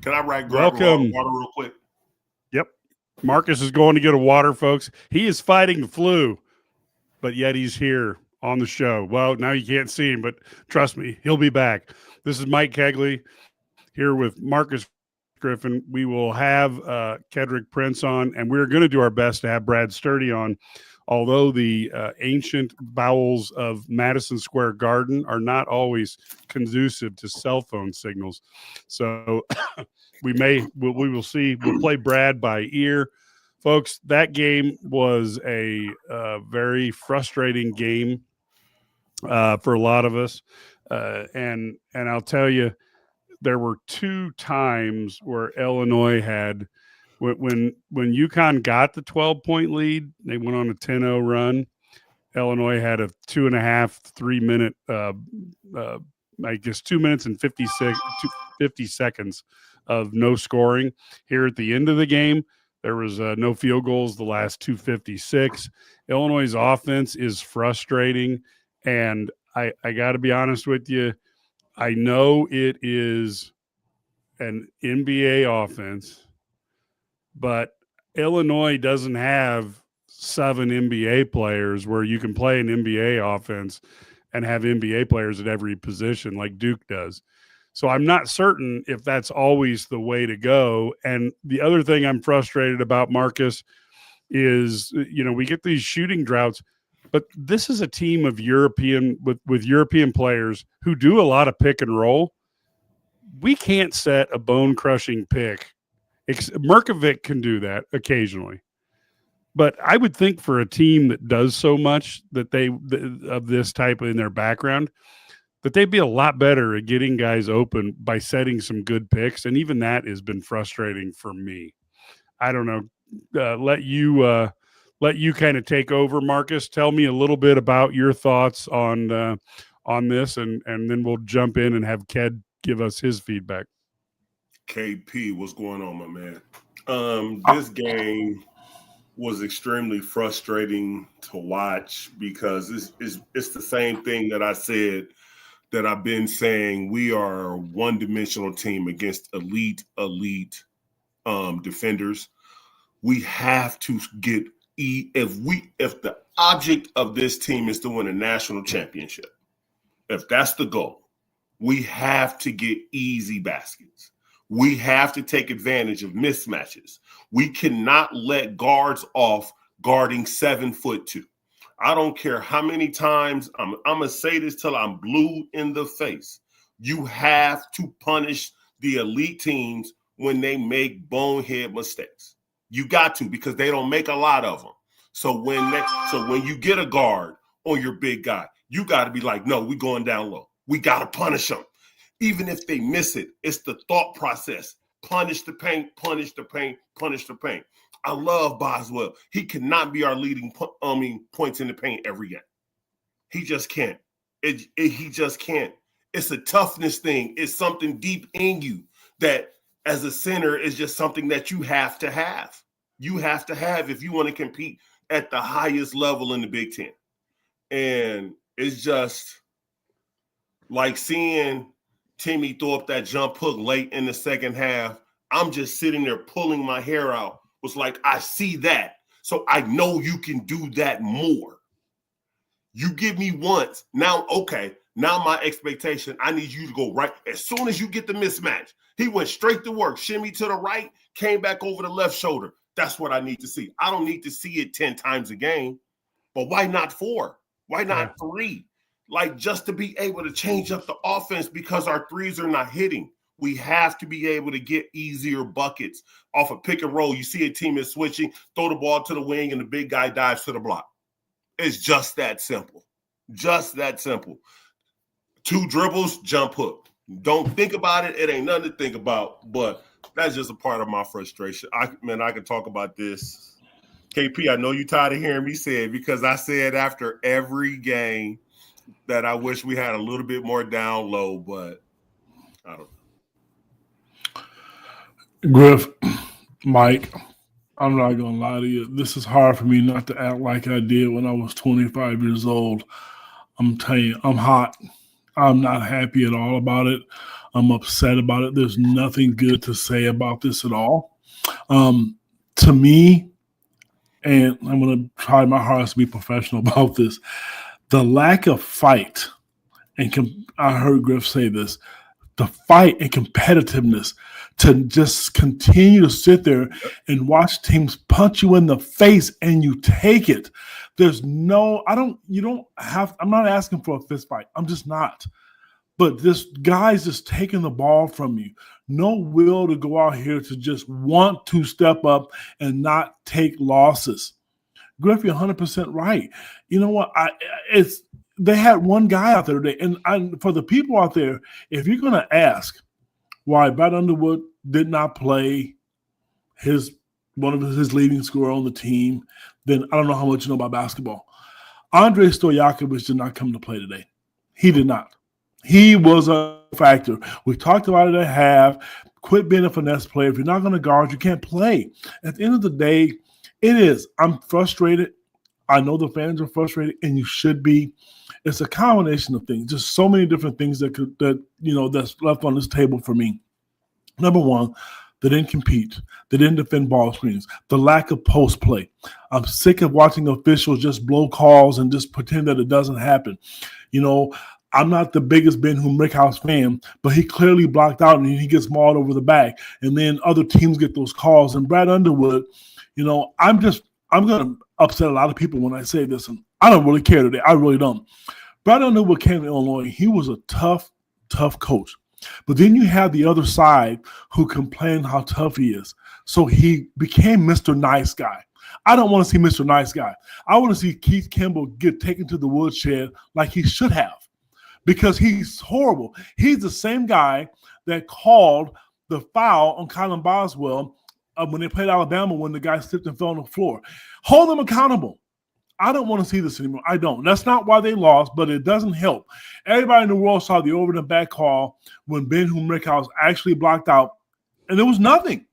Can I grab Welcome. water real quick? Yep. Marcus is going to get a water, folks. He is fighting the flu, but yet he's here on the show. Well, now you can't see him, but trust me, he'll be back. This is Mike Kegley here with Marcus Griffin. We will have Kedrick Prince on, and we're going to do our best to have Brad Sturdy on, although the ancient bowels of Madison Square Garden are not always conducive to cell phone signals. So we will see. We'll play Brad by ear. Folks, that game was a very frustrating game for a lot of us. And I'll tell you, there were two times where Illinois had, when UConn got the 12-point lead, they went on a 10-0 run. Illinois had a 2.5-3 minute, I guess 2 minutes and 50 seconds of no scoring. Here at the end of the game, there was no field goals the last 2:56. Illinois' offense is frustrating, and I got to be honest with you. I know it is an NBA offense, but Illinois doesn't have 7 NBA players where you can play an NBA offense and have NBA players at every position like Duke does. So I'm not certain if that's always the way to go. And the other thing I'm frustrated about, Marcus, is, we get these shooting droughts, but this is a team of European players who do a lot of pick and roll. We can't set a bone-crushing pick. Merkovic can do that occasionally. But I would think for a team that does so much of this type in their background, that they'd be a lot better at getting guys open by setting some good picks. And even that has been frustrating for me. I don't know. Let you kind of take over, Marcus. Tell me a little bit about your thoughts on this, and then we'll jump in and have Ked give us his feedback. KP, what's going on, my man? This game was extremely frustrating to watch because it's the same thing that I said that I've been saying. We are a one-dimensional team against elite defenders. We have to get if the object of this team is to win a national championship, if that's the goal, we have to get easy baskets. We have to take advantage of mismatches. We cannot let guards off guarding 7'2". I don't care how many times I'm gonna say this till I'm blue in the face. You have to punish the elite teams when they make bonehead mistakes. You got to, because they don't make a lot of them. So when you get a guard on your big guy, you got to be like, no, we're going down low. We got to punish them. Even if they miss it, it's the thought process. Punish the paint, punish the paint, punish the paint. I love Boswell. He cannot be our leading points in the paint every game. He just can't. He just can't. It's a toughness thing. It's something deep in you that as a center is just something that you have to have. You have to have if you want to compete at the highest level in the Big Ten. And it's just like seeing Timmy throw up that jump hook late in the second half. I'm just sitting there pulling my hair out. Was like, I see that. So I know you can do that more. You give me once. Now, okay. Now my expectation, I need you to go right. As soon as you get the mismatch, he went straight to work, shimmy to the right, came back over the left shoulder. That's what I need to see. I don't need to see it 10 times a game, but why not 4? Why not 3? Like, just to be able to change up the offense because our threes are not hitting. We have to be able to get easier buckets off a pick and roll. You see a team is switching, throw the ball to the wing, and the big guy dives to the block. It's just that simple. Just that simple. 2 dribbles, jump hook. Don't think about it. It ain't nothing to think about, but that's just a part of my frustration. I can talk about this. KP, I know you're tired of hearing me say it because I said after every game that I wish we had a little bit more down low, but I don't know. Griff, Mike, I'm not going to lie to you. This is hard for me not to act like I did when I was 25 years old. I'm telling you, I'm hot. I'm not happy at all about it. I'm upset about it. There's nothing good to say about this at all. To me, and I'm going to try my hardest to be professional about this, the lack of fight, and I heard Griff say this, the fight and competitiveness to just continue to sit there and watch teams punch you in the face and you take it. I'm not asking for a fist fight. I'm just not. But this guy's just taking the ball from you. No will to go out here to just want to step up and not take losses. Griff, you're 100% right. You know what? They had one guy out there today. And for the people out there, if you're going to ask why Brad Underwood did not play one of his leading scorer on the team, then I don't know how much you know about basketball. Andrei Stojakovic did not come to play today. He did not. He was a factor. We talked about it at half. Quit being a finesse player. If you're not going to guard, you can't play. At the end of the day, it is. I'm frustrated. I know the fans are frustrated, and you should be. It's a combination of things. Just so many different things that's left on this table for me. Number one, they didn't compete. They didn't defend ball screens. The lack of post play. I'm sick of watching officials just blow calls and just pretend that it doesn't happen. I'm not the biggest Ben Henriquez fan, but he clearly blocked out and he gets mauled over the back. And then other teams get those calls. And Brad Underwood, I'm going to upset a lot of people when I say this, and I don't really care today. I really don't. Brad Underwood came to Illinois. He was a tough coach. But then you have the other side who complain how tough he is. So he became Mr. Nice Guy. I don't want to see Mr. Nice Guy. I want to see Keith Kimball get taken to the woodshed like he should have, because he's horrible. He's the same guy that called the foul on Colin Boswell when they played Alabama when the guy slipped and fell on the floor. Hold them accountable. I don't want to see this anymore. I don't. That's not why they lost, but it doesn't help. Everybody in the world saw the over the back call when Ben Henriquez actually blocked out, and there was nothing.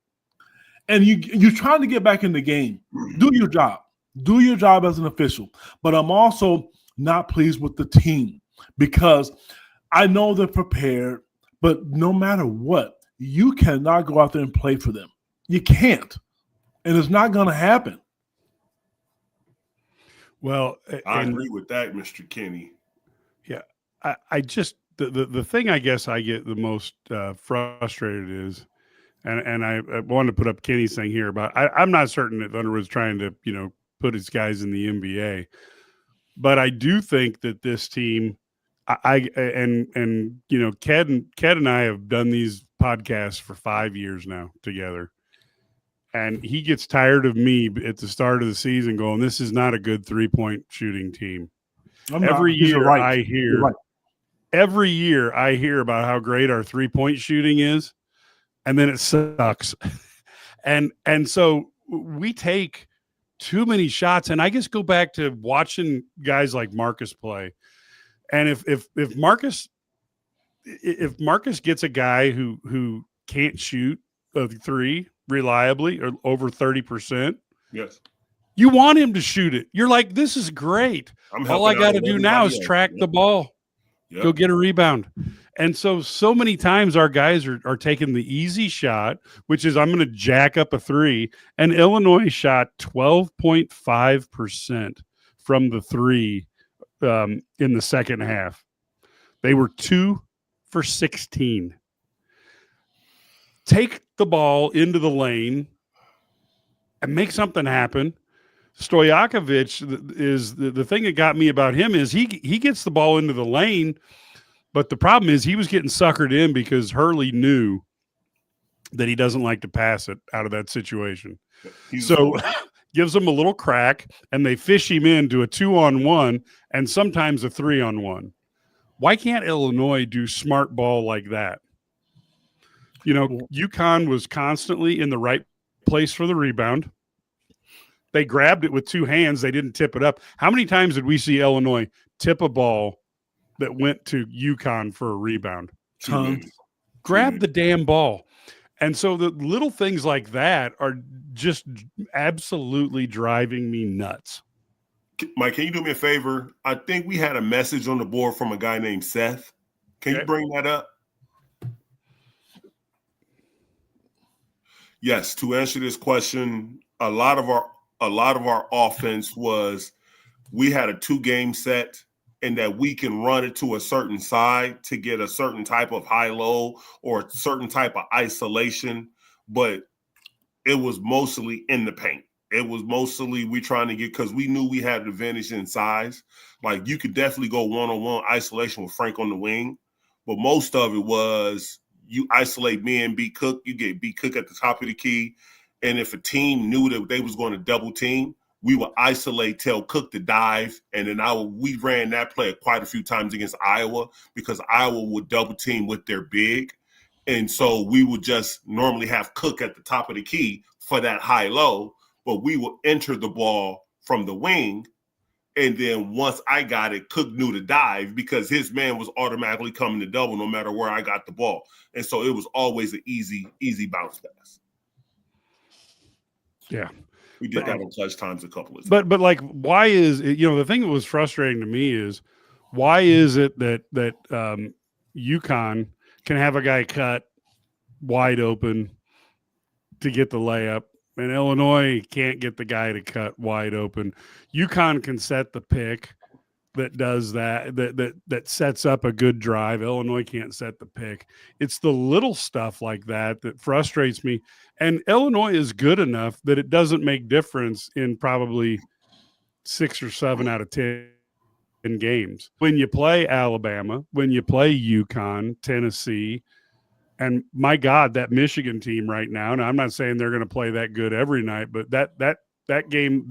And you're trying to get back in the game. Do your job. Do your job as an official. But I'm also not pleased with the team, because I know they're prepared, but no matter what, you cannot go out there and play for them. You can't. And it's not going to happen. Well, I agree with that, Mr. Kenny. Yeah. I just the thing I guess I get the most frustrated is, and I wanted to put up Kenny's thing here about I'm not certain that Underwood's trying to, put his guys in the NBA. But I do think that this team, Ked and I have done these podcasts for 5 years now together. And he gets tired of me at the start of the season going, this is not a good 3-point shooting team. Every year I hear about how great our 3-point shooting is, and then it sucks. and so we take too many shots. And I just go back to watching guys like Marcus play. And if Marcus gets a guy who can't shoot a three reliably or over 30%, yes, you want him to shoot it. You're like, this is great. All I got to do now is track the ball, go get a rebound. And so many times our guys are taking the easy shot, which is I'm going to jack up a three. And Illinois shot 12.5% from the three in the second half. They were 2 for 16. Take the ball into the lane and make something happen. Stojakovic is the thing that got me about him is he gets the ball into the lane, but the problem is he was getting suckered in because Hurley knew that he doesn't like to pass it out of that situation. So gives him a little crack, and they fish him into a 2-on-1 and sometimes a 3-on-1. Why can't Illinois do smart ball like that? UConn was constantly in the right place for the rebound. They grabbed it with two hands. They didn't tip it up. How many times did we see Illinois tip a ball that went to UConn for a rebound? Grab the damn ball. And so the little things like that are just absolutely driving me nuts. Mike, can you do me a favor? I think we had a message on the board from a guy named Seth. Can you bring that up? Yes, to answer this question, a lot of our offense was we had a 2-game set and that we can run it to a certain side to get a certain type of high-low or a certain type of isolation, but it was mostly in the paint. It was mostly we trying to get, because we knew we had the advantage in size. Like you could definitely go one-on-one isolation with Frank on the wing, but most of it was you isolate me and B Cook, you get B Cook at the top of the key. And if a team knew that they was going to double team, we would isolate, tell Cook to dive, and then we ran that play quite a few times against Iowa because Iowa would double team with their big. And so we would just normally have Cook at the top of the key for that high-low, but we would enter the ball from the wing. And then once I got it, Cook knew to dive because his man was automatically coming to double no matter where I got the ball. And so it was always an easy bounce pass. Yeah. We did that on clutch times a couple of times. But like, why is it, the thing that was frustrating to me is why is it that UConn can have a guy cut wide open to get the layup, and Illinois can't get the guy to cut wide open? UConn can set the pick that does that sets up a good drive. Illinois can't set the pick. It's the little stuff like that that frustrates me. And Illinois is good enough that it doesn't make difference in probably 6 or 7 out of 10 games. When you play Alabama, when you play UConn, Tennessee, and my God, that Michigan team right now, and I'm not saying they're going to play that good every night, but that game,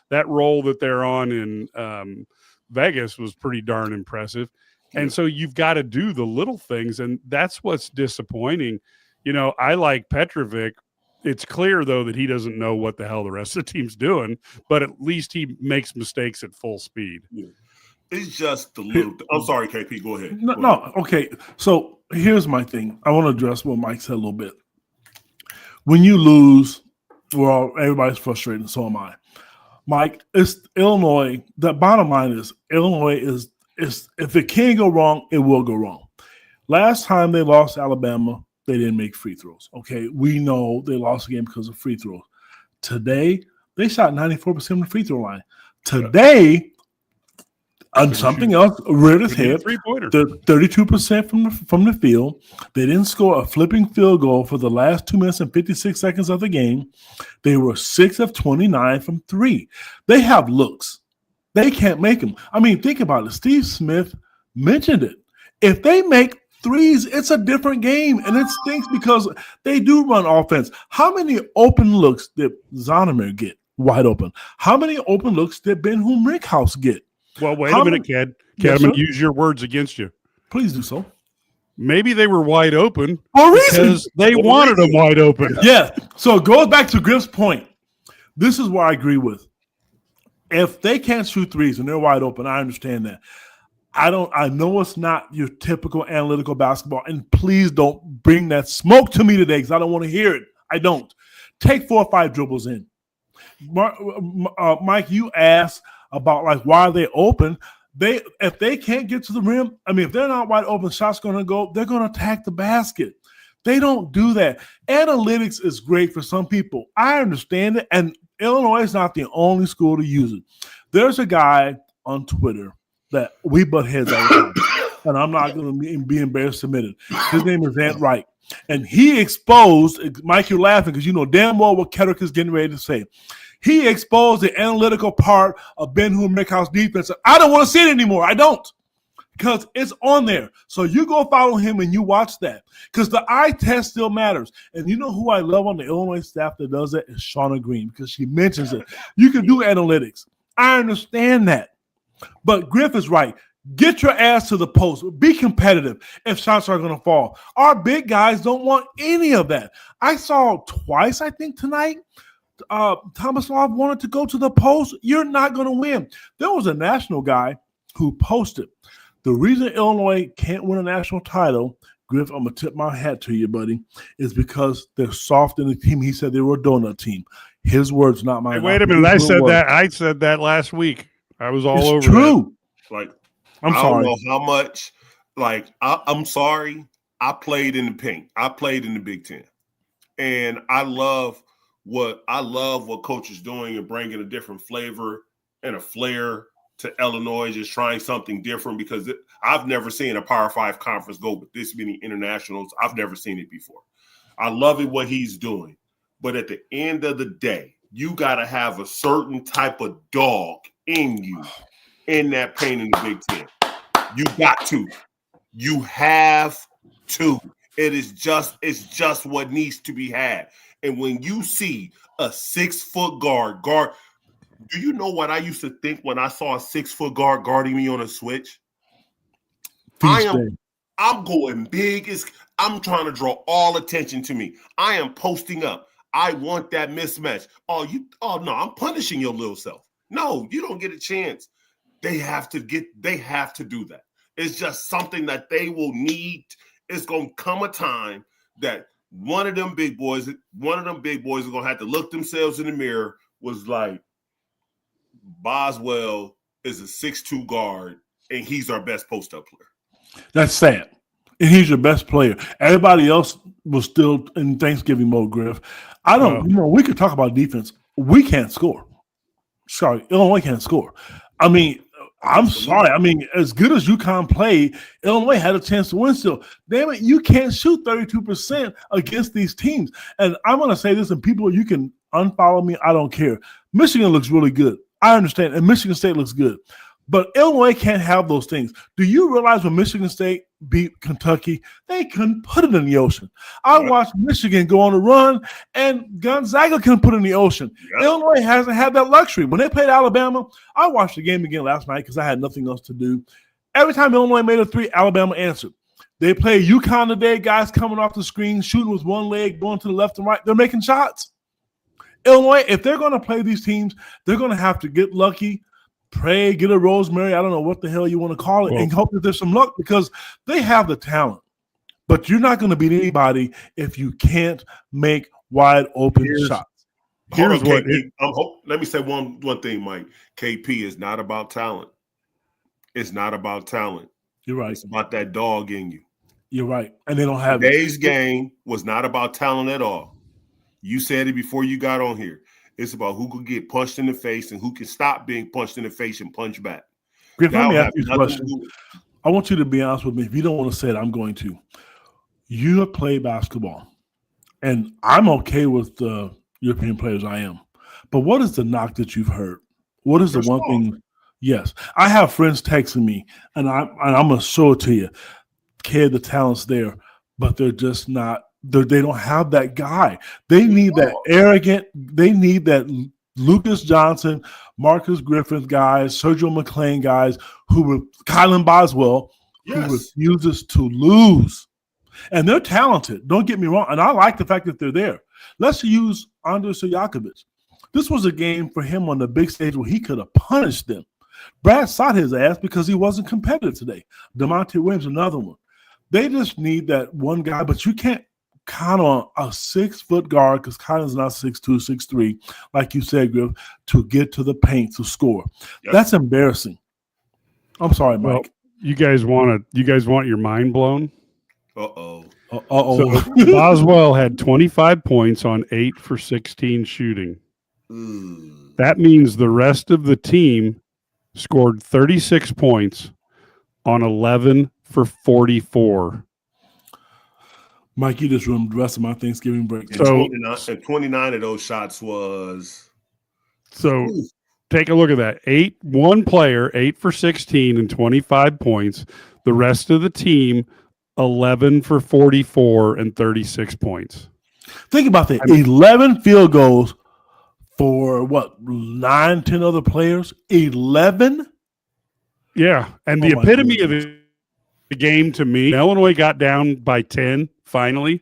that role that they're on in Vegas was pretty darn impressive. And so you've got to do the little things, and that's what's disappointing. I like Petrovic. It's clear, though, that he doesn't know what the hell the rest of the team's doing, but at least he makes mistakes at full speed. Yeah. It's just the little – I'm sorry, KP. Go ahead. No, okay. So here's my thing. I want to address what Mike said a little bit. When you lose, well, everybody's frustrated, and so am I. Mike, it's Illinois. The bottom line is Illinois is if it can go wrong, it will go wrong. Last time they lost to Alabama, they didn't make free throws. Okay, we know they lost the game because of free throws. Today, they shot 94% from the free throw line. Today, on something else, reared his head, 32% from the field. They didn't score a flipping field goal for the last 2 minutes and 56 seconds of the game. They were 6 of 29 from 3. They have looks. They can't make them. I mean, think about it. Steve Smith mentioned it. If they make threes, it's a different game, and it stinks because they do run offense. How many open looks did Zonomer get wide open? How many open looks did Ben-Hur Rickhouse get? Well, wait a minute, Ked. I'm going to use your words against you. Please do so. Maybe they were wide open because they wanted them wide open. Yeah. So it goes back to Griff's point. This is where I agree with. If they can't shoot threes and they're wide open, I understand that. I know it's not your typical analytical basketball, and please don't bring that smoke to me today because I don't want to hear it. I don't. Take 4 or 5 dribbles in. Mike, you asked about like why are they open? If they can't get to the rim, I mean, if they're not wide open, shots going to go. They're going to attack the basket. They don't do that. Analytics is great for some people. I understand it, and Illinois is not the only school to use it. There's a guy on Twitter that we butt heads all the time, and I'm not going to be embarrassed to admit it. His name is Ant Wright, and he exposed. Mike, you're laughing because you know damn well what Kedrick is getting ready to say. He exposed the analytical part of Ben-Hur Rickhouse defense. I don't want to see it anymore. I don't. Because it's on there. So you go follow him and you watch that. Because the eye test still matters. And you know who I love on the Illinois staff that does that is Shauna Green, because she mentions it. You can do analytics. I understand that. But Griff is right. Get your ass to the post. Be competitive if shots are going to fall. Our big guys don't want any of that. I saw twice, I think, tonight, Thomas Love wanted to go to the post. You're not going to win. There was a national guy who posted, the reason Illinois can't win a national title, Griff, I'm going to tip my hat to you, buddy, is because they're soft in the team. He said they were a donut team. His words, not mine. Hey, wait a minute. I said that last week. I was all over true. It. Like, I'm sorry. I don't know how much. Like, I'm sorry. I played in the pink. I played in the Big Ten. And I love what Coach is doing and bringing a different flavor and a flair to Illinois, just trying something different, because I've never seen a Power 5 conference go with this many internationals. I've never seen it before. I love it what he's doing. But at the end of the day, you got to have a certain type of dog in you in that paint in the Big Ten. You got to. You have to. It's just what needs to be had. And when you see a 6-foot guard, do you know what I used to think when I saw a 6-foot guard guarding me on a switch? I'm going big. I'm trying to draw all attention to me. I am posting up. I want that mismatch. Oh no, I'm punishing your little self. No, you don't get a chance. They have to do that. It's just something that they will need. It's going to come a time that one of them big boys is going to have to look themselves in the mirror, was like, Boswell is a 6'2" guard, and he's our best post-up player. That's sad. And he's your best player. Everybody else was still in Thanksgiving mode, Griff. We could talk about defense. We can't score. Sorry, Illinois can't score. I mean, I'm sorry. I mean, as good as UConn played, Illinois had a chance to win still. Damn it, you can't shoot 32% against these teams. And I'm going to say this, and people, you can unfollow me. I don't care. Michigan looks really good. I understand. And Michigan State looks good. But Illinois can't have those things. Do you realize when Michigan State beat Kentucky, they couldn't put it in the ocean? I watched Michigan go on a run, and Gonzaga couldn't put it in the ocean. Yep. Illinois hasn't had that luxury. When they played Alabama, I watched the game again last night because I had nothing else to do. Every time Illinois made a three, Alabama answered. They played UConn today, guys coming off the screen, shooting with one leg, going to the left and right. They're making shots. Illinois, if they're going to play these teams, they're going to have to get lucky, pray, get a rosemary, I don't know what the hell you want to call it, and hope that there's some luck, because they have the talent. But you're not going to beat anybody if you can't make wide open shots. Let me say one thing, Mike. KP is not about talent. It's not about talent. You're right. It's about that dog in you. You're right. And they don't have today's game was not about talent at all. You said it before you got on here. It's about who could get punched in the face and who can stop being punched in the face and punch back. Griff, let me ask you a question. I want you to be honest with me. If you don't want to say it, I'm going to. You have played basketball, and I'm okay with the European players. I am. But what is the knock that you've heard? What is the one thing? Yes. I have friends texting me, and I'm going to show it to you. Kid, the talent's there, but they're just not. They don't have that guy. They need that arrogant. They need that Lucas Johnson, Marcus Griffith guys, Sergio McClain guys, Kylan Boswell, who refuses to lose. And they're talented. Don't get me wrong. And I like the fact that they're there. Let's use Andrej Stojakovic. This was a game for him on the big stage where he could have punished them. Brad sought his ass because he wasn't competitive today. DeMonte Williams, another one. They just need that one guy, but you can't count on a 6-foot guard, because Kylan's not 6'2", 6'3", like you said, Griff, to get to the paint to score. Yep. That's embarrassing. I'm sorry, Mike. Well, you guys want your mind blown? Uh-oh. So Boswell had 25 points on 8 for 16 shooting. That means the rest of the team scored 36 points on 11 for 44. Mike, you just ruined the rest of my Thanksgiving break. So 29 of those shots was. So take a look at that. One player, 8 for 16 and 25 points. The rest of the team, 11 for 44 and 36 points. Think about that. 11 field goals for 9, 10 other players? 11? Yeah. And the epitome of the game to me, Illinois got down by 10. Finally,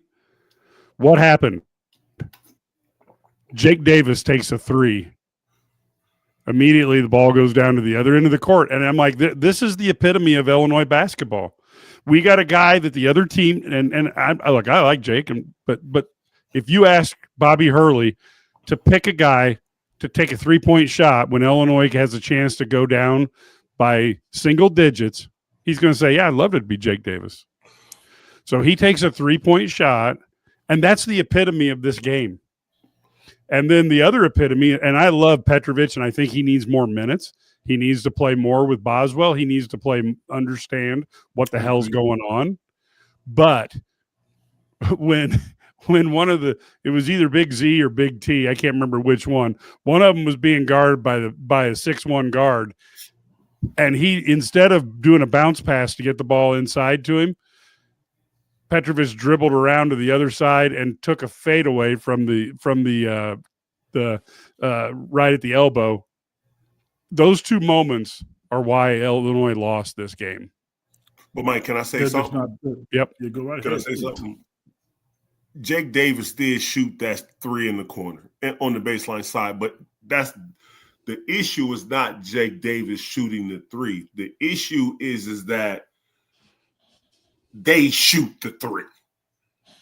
what happened? Jake Davis takes a 3. Immediately, the ball goes down to the other end of the court. And I'm like, this is the epitome of Illinois basketball. We got a guy that the other team, and I like Jake, but if you ask Bobby Hurley to pick a guy to take a 3-point shot when Illinois has a chance to go down by single digits, he's going to say, yeah, I'd love it to be Jake Davis. So he takes a 3-point shot, And that's the epitome of this game. And then the other epitome, and I love Petrovic, and I think he needs more minutes. He needs to play more with Boswell. He needs to understand what the hell's going on. But when it was either Big Z or Big T, I can't remember which one. One of them was being guarded by a 6'1" guard, and he, instead of doing a bounce pass to get the ball inside to him, Petrovic dribbled around to the other side and took a fadeaway from the right at the elbow. Those two moments are why Illinois lost this game. But Mike, can I say something? Yep. Yeah, go right ahead. Can I say something? Jake Davis did shoot that three in the corner on the baseline side, but that's the issue is not Jake Davis shooting the three. The issue is that they shoot the three.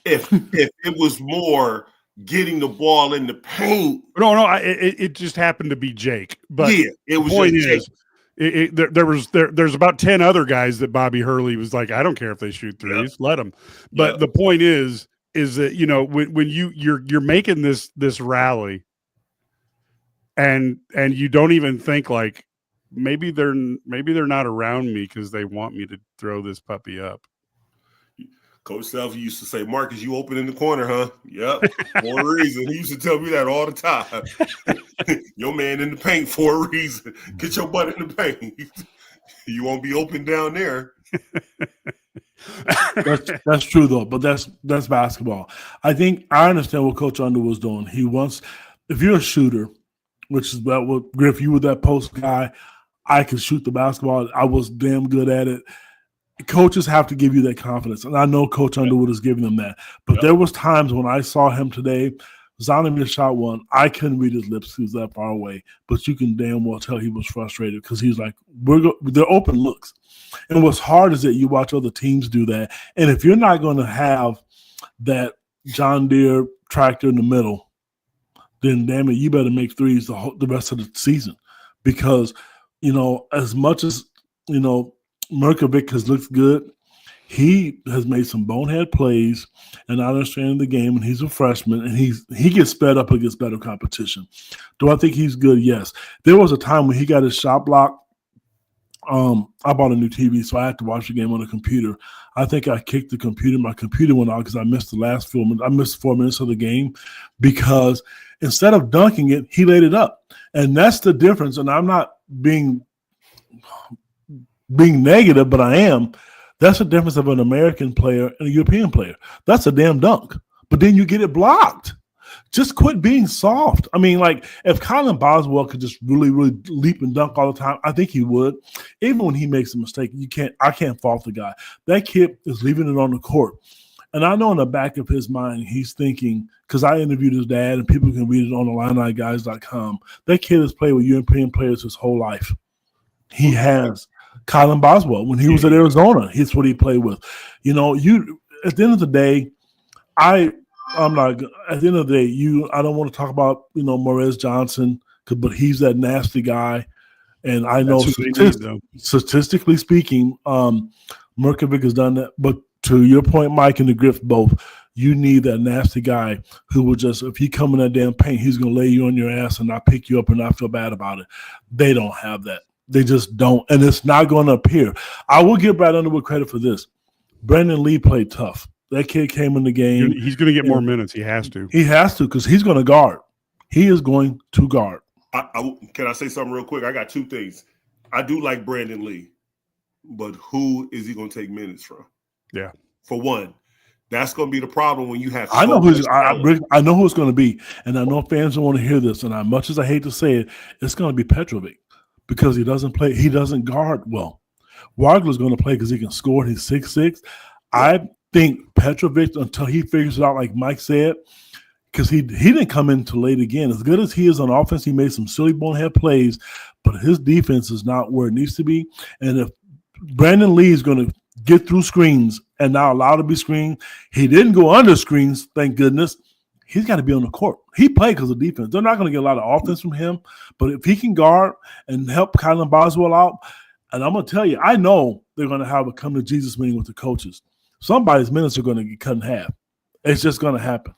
If it was more getting the ball in the paint. No, it just happened to be Jake. But yeah, it was point just Jake. There's about 10 other guys that Bobby Hurley was like, I don't care if they shoot threes, let them. But the point is that, you know, when you're making this rally and you don't even think like maybe they're not around me because they want me to throw this puppy up. Coach Self used to say, Marcus, you open in the corner, huh? Yep, for a reason. He used to tell me that all the time. Your man in the paint for a reason. Get your butt in the paint. You won't be open down there. That's true though, but that's basketball. I think I understand what Coach Underwood was doing. He wants, if you're a shooter, which is about what Griff, you were that post guy, I could shoot the basketball. I was damn good at it. Coaches have to give you that confidence, and I know Coach Underwood is giving them that. But there was times when I saw him today, Zonovan shot one. I couldn't read his lips; he was that far away. But you can damn well tell he was frustrated because he's like, they're open looks. And what's hard is that you watch other teams do that, and if you're not going to have that John Deere tractor in the middle, then damn it, you better make threes the rest of the season, because you know as much as you know. Merkovic has looked good. He has made some bonehead plays and not understanding the game, and he's a freshman, and he gets sped up against better competition. Do I think he's good? Yes. There was a time when he got his shot blocked. I bought a new TV, so I had to watch the game on the computer. I think I kicked the computer. My computer went out because I missed the last 4 minutes. I missed 4 minutes of the game because instead of dunking it, he laid it up. And that's the difference, and I'm not being negative, but I am. That's the difference of an American player and a European player. That's a damn dunk. But then you get it blocked. Just quit being soft. I mean, like, if Colin Boswell could just really, really leap and dunk all the time, I think he would. Even when he makes a mistake, I can't fault the guy. That kid is leaving it on the court. And I know in the back of his mind, he's thinking, because I interviewed his dad, and people can read it on IlliniGuys.com, that kid has played with European players his whole life. He has. Colin Boswell, when he was at Arizona, he's what he played with. You know, at the end of the day, I'm not. At the end of the day, I don't want to talk about Morez Johnson, but he's that nasty guy, and I know statistically speaking, Merkovic has done that. But to your point, Mike and the Griff both, you need that nasty guy who will just, if he come in that damn paint, he's going to lay you on your ass and not pick you up and not feel bad about it. They don't have that. They just don't, and it's not going to appear. I will give Brad Underwood credit for this. Brandon Lee played tough. That kid came in the game. He's going to get more minutes. He has to. He has to, because he's going to guard. He is going to guard. Can I say something real quick? I got two things. I do like Brandon Lee, but who is he going to take minutes from? Yeah. For one, that's going to be the problem when you have. I know who it's going to be, and I know fans don't want to hear this. And much as I hate to say it, it's going to be Petrovic. Because he doesn't play, he doesn't guard well. Wagler's going to play because he can score. He's 6'6". I think Petrovic, until he figures it out, like Mike said, because he didn't come in too late again. As good as he is on offense, he made some silly bonehead plays, but his defense is not where it needs to be. And if Brandon Lee is going to get through screens and not allowed to be screened, he didn't go under screens, thank goodness. He's got to be on the court. He played because of defense. They're not going to get a lot of offense from him, but if he can guard and help Colin Boswell out, and I'm going to tell you, I know they're going to have a come to Jesus meeting with the coaches. Somebody's minutes are going to get cut in half. It's just going to happen.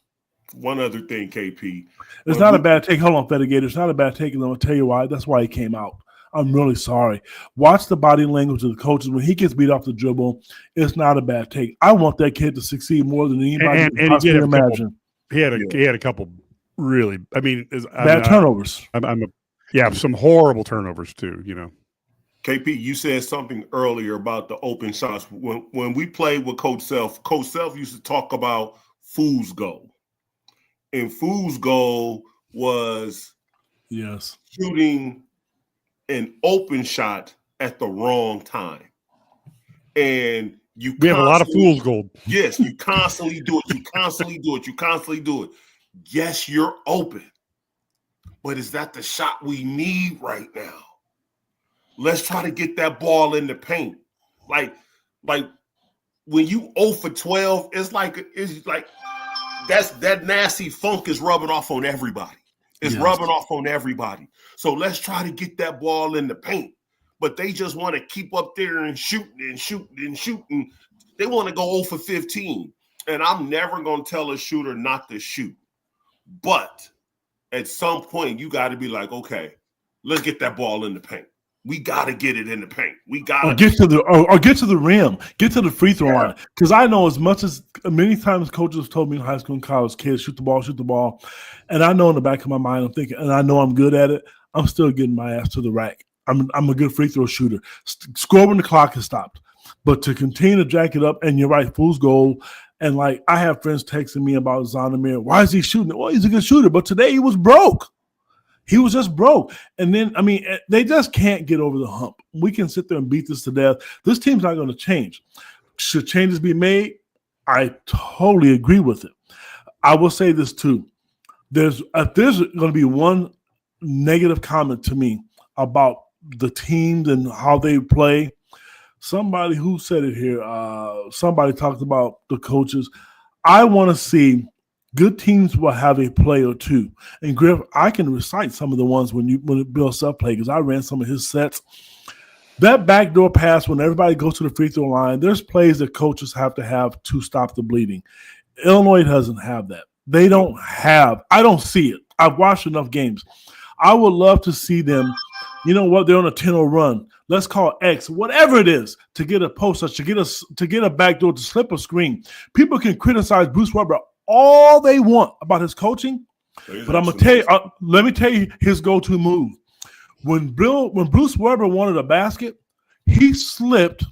One other thing, KP. It's not a bad take. Hold on, Fetigator. It's not a bad take, and I'm going to tell you why. That's why he came out. I'm really sorry. Watch the body language of the coaches. When he gets beat off the dribble, it's not a bad take. I want that kid to succeed more than anybody can possibly imagine. He had a couple really, bad turnovers. Some horrible turnovers too, KP, you said something earlier about the open shots. When we played with Coach Self used to talk about fool's goal. And fool's goal was shooting an open shot at the wrong time. And we have a lot of fool's gold. Yes, you constantly do it. You constantly do it. Yes, you're open. But is that the shot we need right now? Let's try to get that ball in the paint. Like when you 0 for 12, it's like that nasty funk is rubbing off on everybody. It's rubbing off on everybody. So let's try to get that ball in the paint. But they just want to keep up there and shooting. They want to go 0 for 15. And I'm never going to tell a shooter not to shoot. But at some point, you got to be like, okay, let's get that ball in the paint. We got to get it in the paint. We got to get to the rim, get to the free throw line. Because I know many times coaches have told me in high school and college, kids, shoot the ball. And I know in the back of my mind, I'm thinking, and I know I'm good at it, I'm still getting my ass to the rack. I'm a good free throw shooter. Score when the clock has stopped. But to continue to jack it up, and you're right, fool's goal. And like I have friends texting me about Zonomir. Why is he shooting? Well, he's a good shooter, but today he was broke. He was just broke. And then, they just can't get over the hump. We can sit there and beat this to death. This team's not going to change. Should changes be made? I totally agree with it. I will say this too. There's going to be one negative comment to me about the teams and how they play. Somebody who said it here, somebody talked about the coaches. I want to see good teams will have a play or two. And Griff, I can recite some of the ones when Bill Self played because I ran some of his sets. That backdoor pass when everybody goes to the free throw line, there's plays that coaches have to stop the bleeding. Illinois doesn't have that. They don't have. I don't see it. I've watched enough games. I would love to see them. You know what? They're on a 10-0 run. Let's call X, whatever it is, to get a post touch, to get a backdoor, to slip a screen. People can criticize Bruce Weber all they want about his coaching, but I'm gonna tell you. Let me tell you his go-to move. When Bruce Weber wanted a basket, he slipped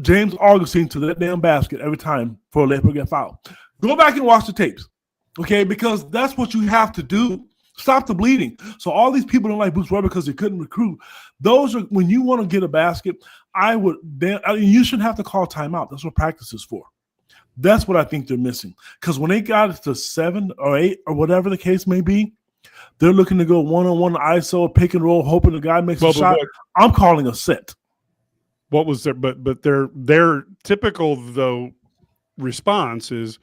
James Augustine to that damn basket every time for a layup or get fouled. Go back and watch the tapes, okay? Because that's what you have to do. Stop the bleeding. So all these people don't like Bruce Weber because they couldn't recruit. Those are when you want to get a basket. You shouldn't have to call timeout. That's what practice is for. That's what I think they're missing. Because when they got it to 7 or 8 or whatever the case may be, they're looking to go one-on-one ISO, pick and roll, hoping the guy makes a shot. I'm calling a set. What was their but their typical though response is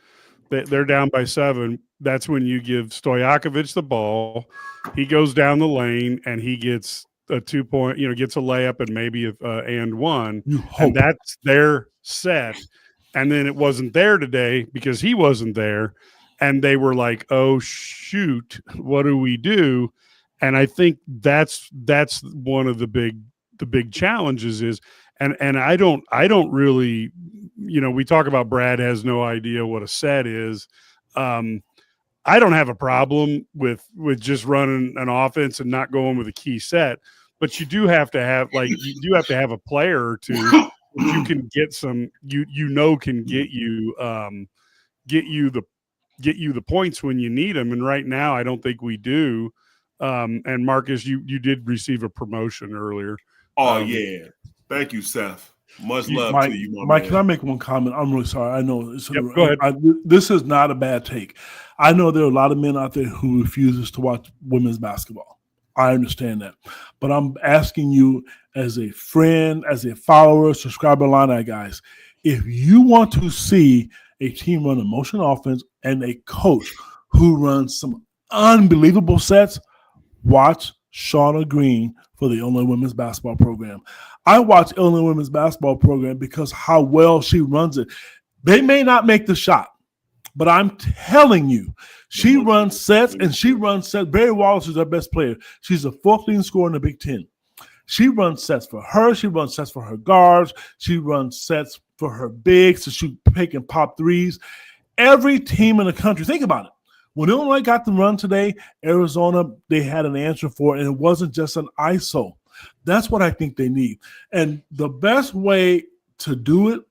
that they're down by 7. That's when you give Stojakovic the ball. He goes down the lane and he gets a 2-point, gets a layup and maybe and one. And that's their set. And then it wasn't there today because he wasn't there. And they were like, oh, shoot, what do we do? And I think that's one of the big challenges is, and I don't really, we talk about Brad has no idea what a set is. I don't have a problem with just running an offense and not going with a key set, but you do have to have a player or two you can get some can get you the points when you need them. And right now, I don't think we do. And Marcus, you did receive a promotion earlier. Oh yeah, thank you, Seth. Much love to you, Mike. man. Can I make one comment? I'm really sorry. I know go ahead. This is not a bad take. I know there are a lot of men out there who refuses to watch women's basketball. I understand that. But I'm asking you as a friend, as a follower, subscriber, Illini guys, if you want to see a team run a motion offense and a coach who runs some unbelievable sets, watch Shauna Green for the Illinois women's basketball program. I watch Illinois women's basketball program because how well she runs it. They may not make the shot, But I'm telling you, she runs sets, and she runs sets. Barry Wallace is our best player. She's a 4th leading scorer in the Big Ten. She runs sets for her. She runs sets for her guards. She runs sets for her bigs to shoot pick and pop threes. Every team in the country, think about it. When Illinois got the run today, Arizona, they had an answer for it, and it wasn't just an ISO. That's what I think they need. And the best way to do it,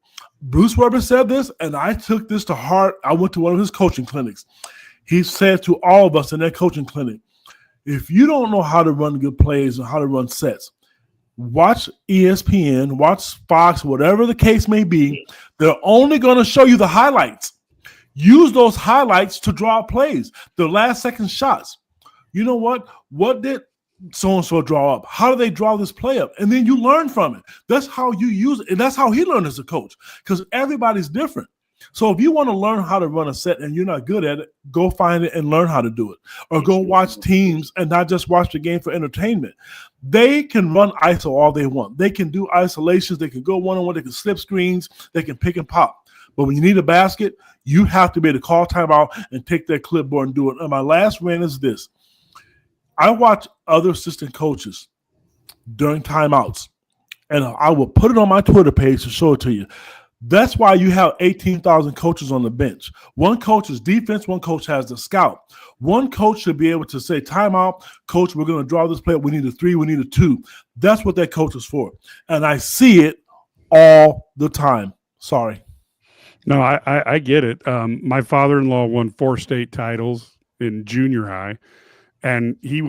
Bruce Weber said this, and I took this to heart. I went to one of his coaching clinics. He said to all of us in that coaching clinic, if you don't know how to run good plays and how to run sets, watch ESPN, watch Fox, whatever the case may be. They're only going to show you the highlights. Use those highlights to draw plays, the last second shots. You know what? What did so-and-so draw up? How do they draw this play up? And then you learn from it. That's how you use it. And that's how he learned as a coach, because everybody's different. So if you want to learn how to run a set and you're not good at it, go find it and learn how to do it. Or go watch teams and not just watch the game for entertainment. They can run ISO all they want. They can do isolations. They can go one-on-one. They can slip screens. They can pick and pop. But when you need a basket, you have to be able to call timeout and take that clipboard and do it. And my last rant is this. I watch other assistant coaches during timeouts, and I will put it on my Twitter page to show it to you. That's why you have 18,000 coaches on the bench. One coach is defense. One coach has the scout. One coach should be able to say, timeout, coach, we're going to draw this play. We need a 3. We need a 2. That's what that coach is for. And I see it all the time. Sorry. No, I get it. My father-in-law won 4 state titles in junior high, and we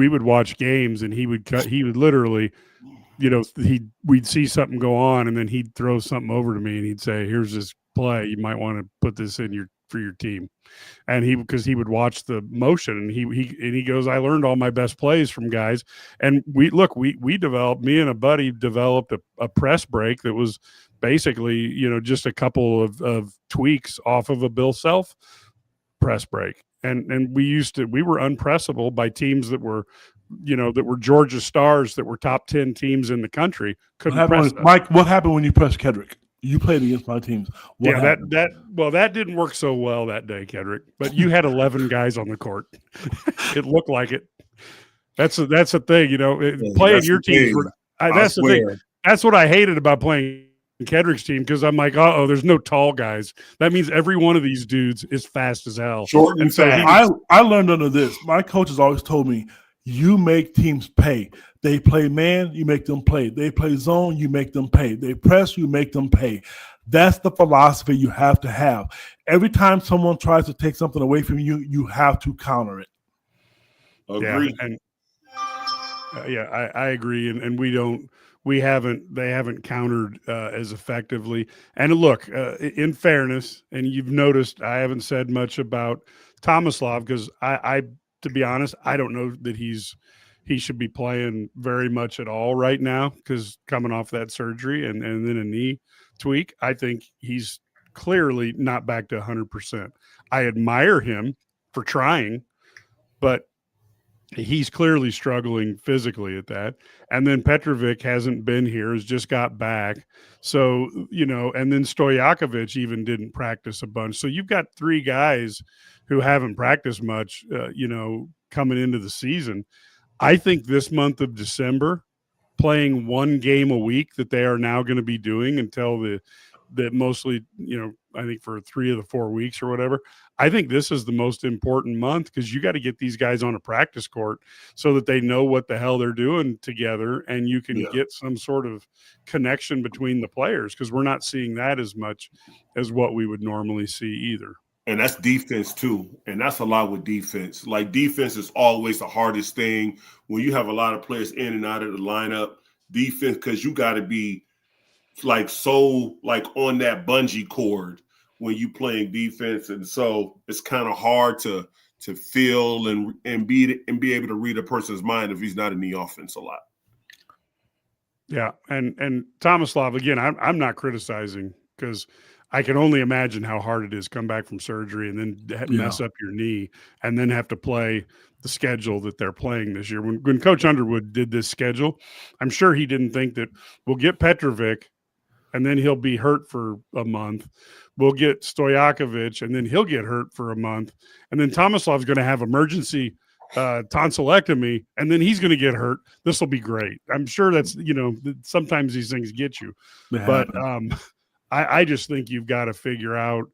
would watch games, and he would literally, we'd see something go on, and then he'd throw something over to me, and he'd say, "Here's this play. You might want to put this in for your team." And because he would watch the motion, and he goes, "I learned all my best plays from guys." And we developed, me and a buddy developed a press break that was basically, just a couple of tweaks off of a Bill Self press break. And we were unpressable by teams that were, that were Georgia Stars, that were top 10 teams in the country. Couldn't press us. Mike, what happened when you pressed Kedrick? You played against my teams. That didn't work so well that day, Kedrick. But you had 11 guys on the court. It looked like it. That's the thing, playing your teams. That's the thing. That's what I hated about playing Kedrick's team, because I'm like, there's no tall guys. That means every one of these dudes is fast as hell. Short and fast. I learned under this. My coaches always told me, you make teams pay. They play man, you make them play. They play zone, you make them pay. They press, you make them pay. That's the philosophy you have to have. Every time someone tries to take something away from you, you have to counter it. Agree. Yeah, and I agree. And they haven't countered as effectively. And look, in fairness, and you've noticed, I haven't said much about Tomislav, because I to be honest, I don't know that he should be playing very much at all right now, because coming off that surgery and then a knee tweak, I think he's clearly not back to 100%. I admire him for trying, but he's clearly struggling physically at that. And then Petrovic hasn't been here, has just got back. So, and then Stojakovic even didn't practice a bunch. So you've got 3 guys who haven't practiced much, coming into the season. I think this month of December, playing 1 game a week that they are now going to be doing until that mostly, I think for 3 of the 4 weeks or whatever. I think this is the most important month, because you got to get these guys on a practice court so that they know what the hell they're doing together, and you can get some sort of connection between the players, because we're not seeing that as much as what we would normally see either. And that's defense too. And that's a lot with defense. Like, defense is always the hardest thing when you have a lot of players in and out of the lineup. Defense, because you got to be on that bungee cord when you playing defense. And so it's kind of hard to feel and be able to read a person's mind if he's not in the offense a lot. Yeah. And Tomislav, again, I'm not criticizing, because I can only imagine how hard it is come back from surgery and then mess up your knee and then have to play the schedule that they're playing this year. When Coach Underwood did this schedule, I'm sure he didn't think that we'll get Petrovic, and then he'll be hurt for a month. We'll get Stojakovic, and then he'll get hurt for a month. And then Tomislav's going to have emergency tonsillectomy, and then he's going to get hurt. This will be great. I'm sure that's, sometimes these things get you. But I just think you've got to figure out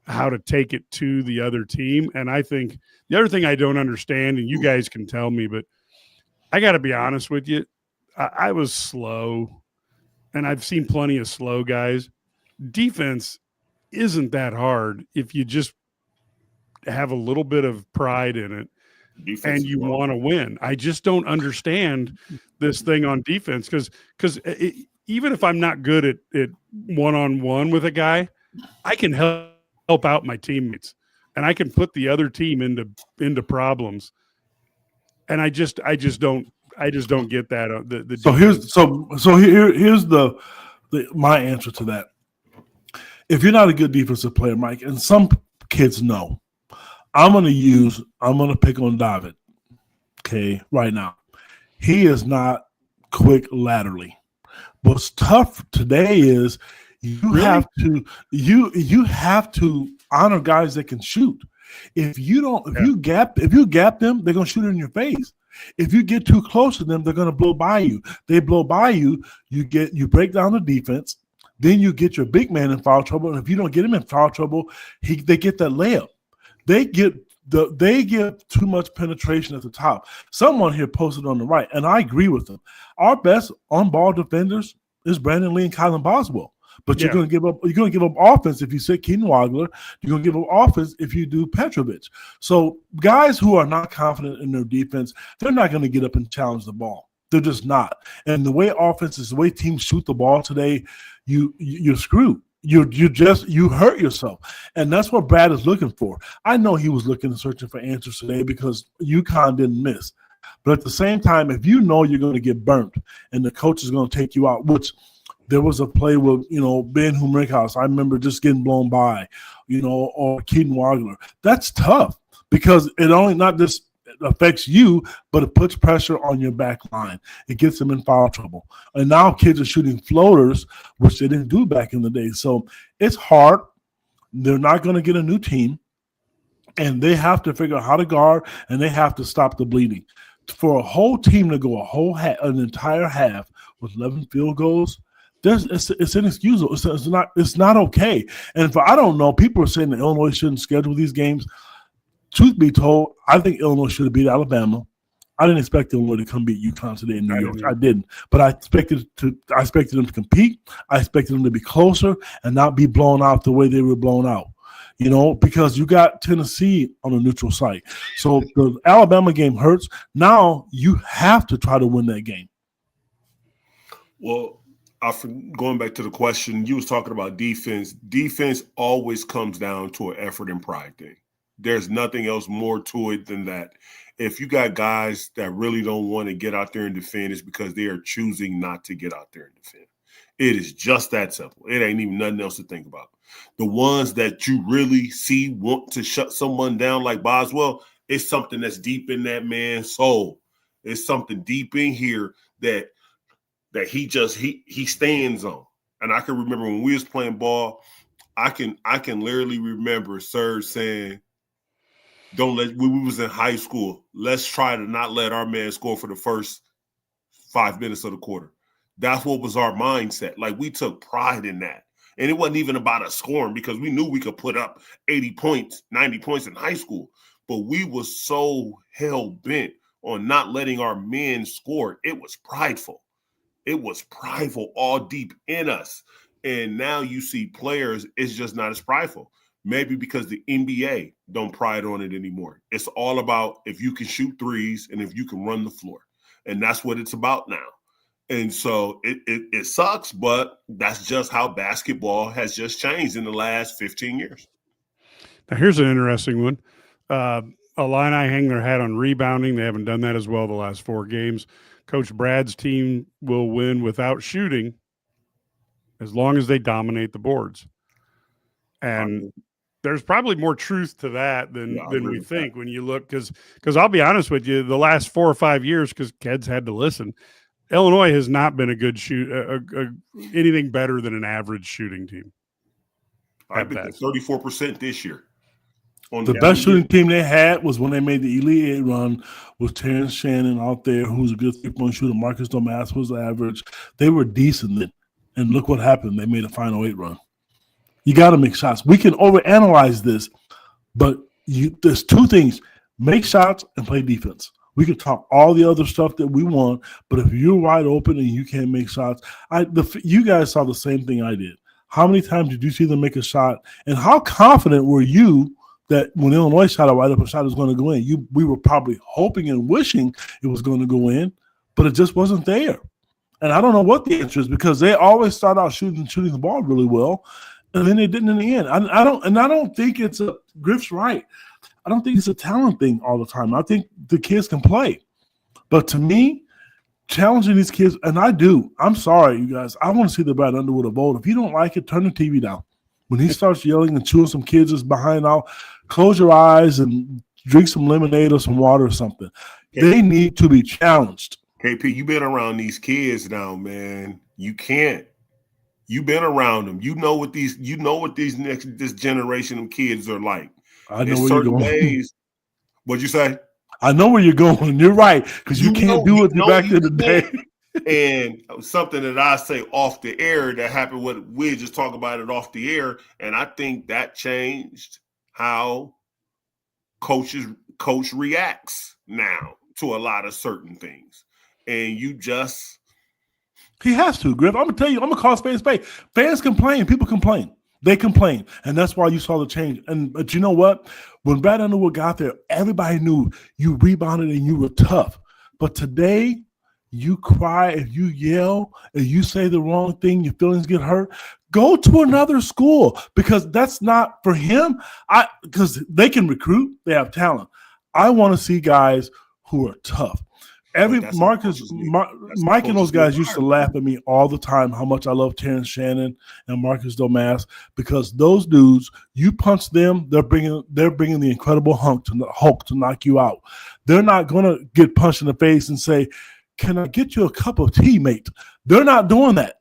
how to take it to the other team. And I think the other thing I don't understand, and you guys can tell me, but I got to be honest with you, I was slow, and I've seen plenty of slow guys. Defense isn't that hard if you just have a little bit of pride in it and you want to win. I just don't understand this thing on defense because even if I'm not good at one-on-one with a guy, I can help out my teammates and I can put the other team into problems. And I just don't get that. Here's my answer to that. If you're not a good defensive player, Mike, and some kids know, I'm going to pick on David, okay, right now. He is not quick laterally. What's tough today is you have to honor guys that can shoot. If you gap them, they're going to shoot it in your face. If you get too close to them, they're going to blow by you. They blow by you, you break down the defense. Then you get your big man in foul trouble, and if you don't get him in foul trouble, they get that layup. They get too much penetration at the top. Someone here posted on the right, and I agree with them. Our best on-ball defenders is Brandon Lee and Kylan Boswell. But you're going to give up offense if you sit Keaton Wagler. You're going to give up offense if you do Petrovic. So guys who are not confident in their defense, they're not going to get up and challenge the ball. They're just not. And the way the way teams shoot the ball today, you're screwed. You hurt yourself. And that's what Brad is looking for. I know he was searching for answers today because UConn didn't miss. But at the same time, if you know you're going to get burnt and the coach is going to take you out, which there was a play with, Ben Humrickhouse, I remember just getting blown by, or Keaton Wagler. That's tough because it only not just affects you, but it puts pressure on your back line. It gets them in foul trouble. And now kids are shooting floaters, which they didn't do back in the day. So it's hard. They're not going to get a new team, and they have to figure out how to guard, and they have to stop the bleeding. For a whole team to go an entire half with 11 field goals, it's inexcusable. It's not okay. And I don't know, people are saying that Illinois shouldn't schedule these games. Truth be told, I think Illinois should have beat Alabama. I didn't expect Illinois to come beat UConn today in New York. I didn't. But I expected them to compete. I expected them to be closer and not be blown out the way they were blown out. Because you got Tennessee on a neutral site. So the Alabama game hurts. Now you have to try to win that game. Well, going back to the question, you was talking about defense. Defense always comes down to an effort and pride thing. There's nothing else more to it than that. If you got guys that really don't want to get out there and defend, it's because they are choosing not to get out there and defend. It is just that simple. It ain't even nothing else to think about. The ones that you really see want to shut someone down like Boswell, it's something that's deep in that man's soul. It's something deep in here that he stands on. And I can remember when we was playing ball, I can literally remember Serge saying, we was in high school, let's try to not let our man score for the first 5 minutes of the quarter. That's what was our mindset. Like, we took pride in that. And it wasn't even about us scoring because we knew we could put up 80 points, 90 points in high school. But we was so hell-bent on not letting our men score. It was prideful. It was prideful all deep in us. And now you see players, it's just not as prideful. Maybe because the NBA don't pride on it anymore. It's all about if you can shoot threes and if you can run the floor. And that's what it's about now. And so it sucks, but that's just how basketball has just changed in the last 15 years. Now, here's an interesting one. Illini hang their hat on rebounding. They haven't done that as well the last 4 games. Coach Brad's team will win without shooting as long as they dominate the boards. And there's probably more truth to that than we think when you look, because I'll be honest with you, the last 4 or 5 years, because kids had to listen, Illinois has not been a good anything better than an average shooting team. I think 34% this year. The best shooting team they had was when they made the Elite Eight run with Terrence Shannon out there, who's a good 3-point shooter. Marcus Domask was average. They were decent then. And look what happened. They made a Final 8 run. You got to make shots. We can overanalyze this, but there's two things. Make shots and play defense. We can talk all the other stuff that we want, but if you're wide open and you can't make shots, you guys saw the same thing I did. How many times did you see them make a shot? And how confident were you that when Illinois shot a wide open shot, it was going to go in? We were probably hoping and wishing it was going to go in, but it just wasn't there. And I don't know what the answer is, because they always start out shooting the ball really well, and then they didn't in the end. I don't think it's Griff's right. I don't think it's a talent thing all the time. I think the kids can play. But to me, challenging these kids, and I do. I'm sorry, you guys. I want to see the Brad Underwood a vote. If you don't like it, turn the TV down. When he starts yelling and chewing some kids is behind out, close your eyes and drink some lemonade or some water or something. They need to be challenged. KP, you've been around these kids now, man. You can't. You've been around them. You know what this generation of kids are like. I know where you're going. What'd you say? I know where you're going. You're right, because you can't do it back in the day. And something that I say off the air that happened, we just talk about it off the air, and I think that changed how coach reacts now to a lot of certain things. And he has to, Griff. I'm gonna tell you, I'm gonna call spade a spade. Fans complain, people complain. They complain, and that's why you saw the change. But you know what? When Brad Underwood got there, everybody knew you rebounded and you were tough. But today, you cry, if you yell, if you say the wrong thing, your feelings get hurt. Go to another school, because that's not for him. Because they can recruit, they have talent. I want to see guys who are tough. Mike and those guys used to laugh at me all the time how much I love Terrence Shannon and Marcus Domask, because those dudes, you punch them, they're bringing the Incredible Hulk to knock you out. They're not going to get punched in the face and say, "Can I get you a cup of tea, mate?" They're not doing that.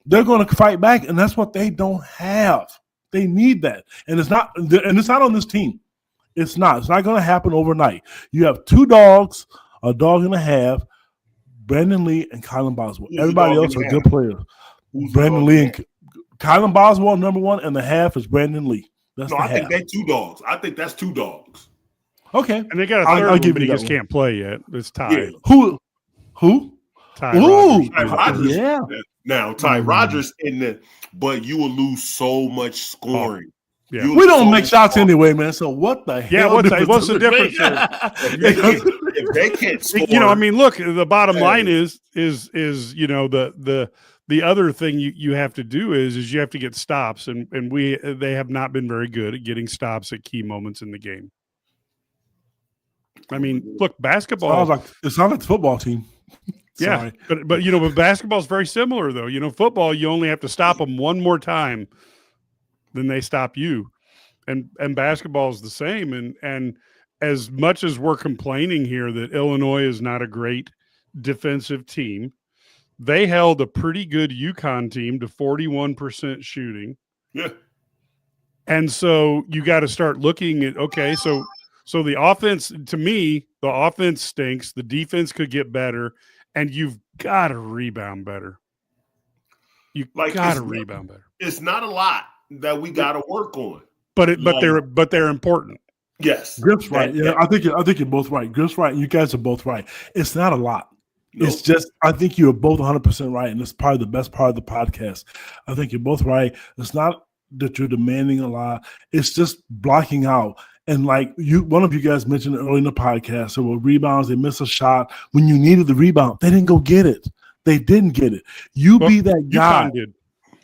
They're going to fight back, and that's what they don't have. They need that, and it's not on this team. It's not going to happen overnight. You have two dogs. A dog and a half, Brandon Lee and Kylan Boswell. Everybody else are good players. Brandon Lee and Kylan Boswell, number one, and the half is Brandon Lee. I think that's two dogs. I think that's two dogs. Okay. And they got a third one, but he just can't play yet. It's Ty. Yeah. Who? Ty Rogers. Ty Rogers. Yeah. Now, Ty Rogers but you will lose so much scoring. Yeah. We don't make shots anyway, man. So what the hell? What's the difference? If they can't score, look, the bottom line is the other thing you have to do is you have to get stops, and they have not been very good at getting stops at key moments in the game. I mean, look, basketball. It sounds like the football team. Yeah, but basketball is very similar though. Football, you only have to stop them one more time, then they stop you, and basketball is the same. And as much as we're complaining here that Illinois is not a great defensive team, they held a pretty good UConn team to 41% shooting. Yeah, and so you got to start looking at So the offense, to me, the offense stinks. The defense could get better, and you've got to rebound better. You got to rebound better. It's not a lot that we got to work on, but they're important. Yes, Griff's right. Yeah, I think you're both right. Griff's right. You guys are both right. It's not a lot. Nope. It's just I think you're both 100% right, and it's probably the best part of the podcast. I think you're both right. It's not that you're demanding a lot. It's just blocking out. And one of you guys mentioned earlier in the podcast, so with rebounds, they miss a shot. When you needed the rebound, they didn't go get it. They didn't get it. Be that guy. Did.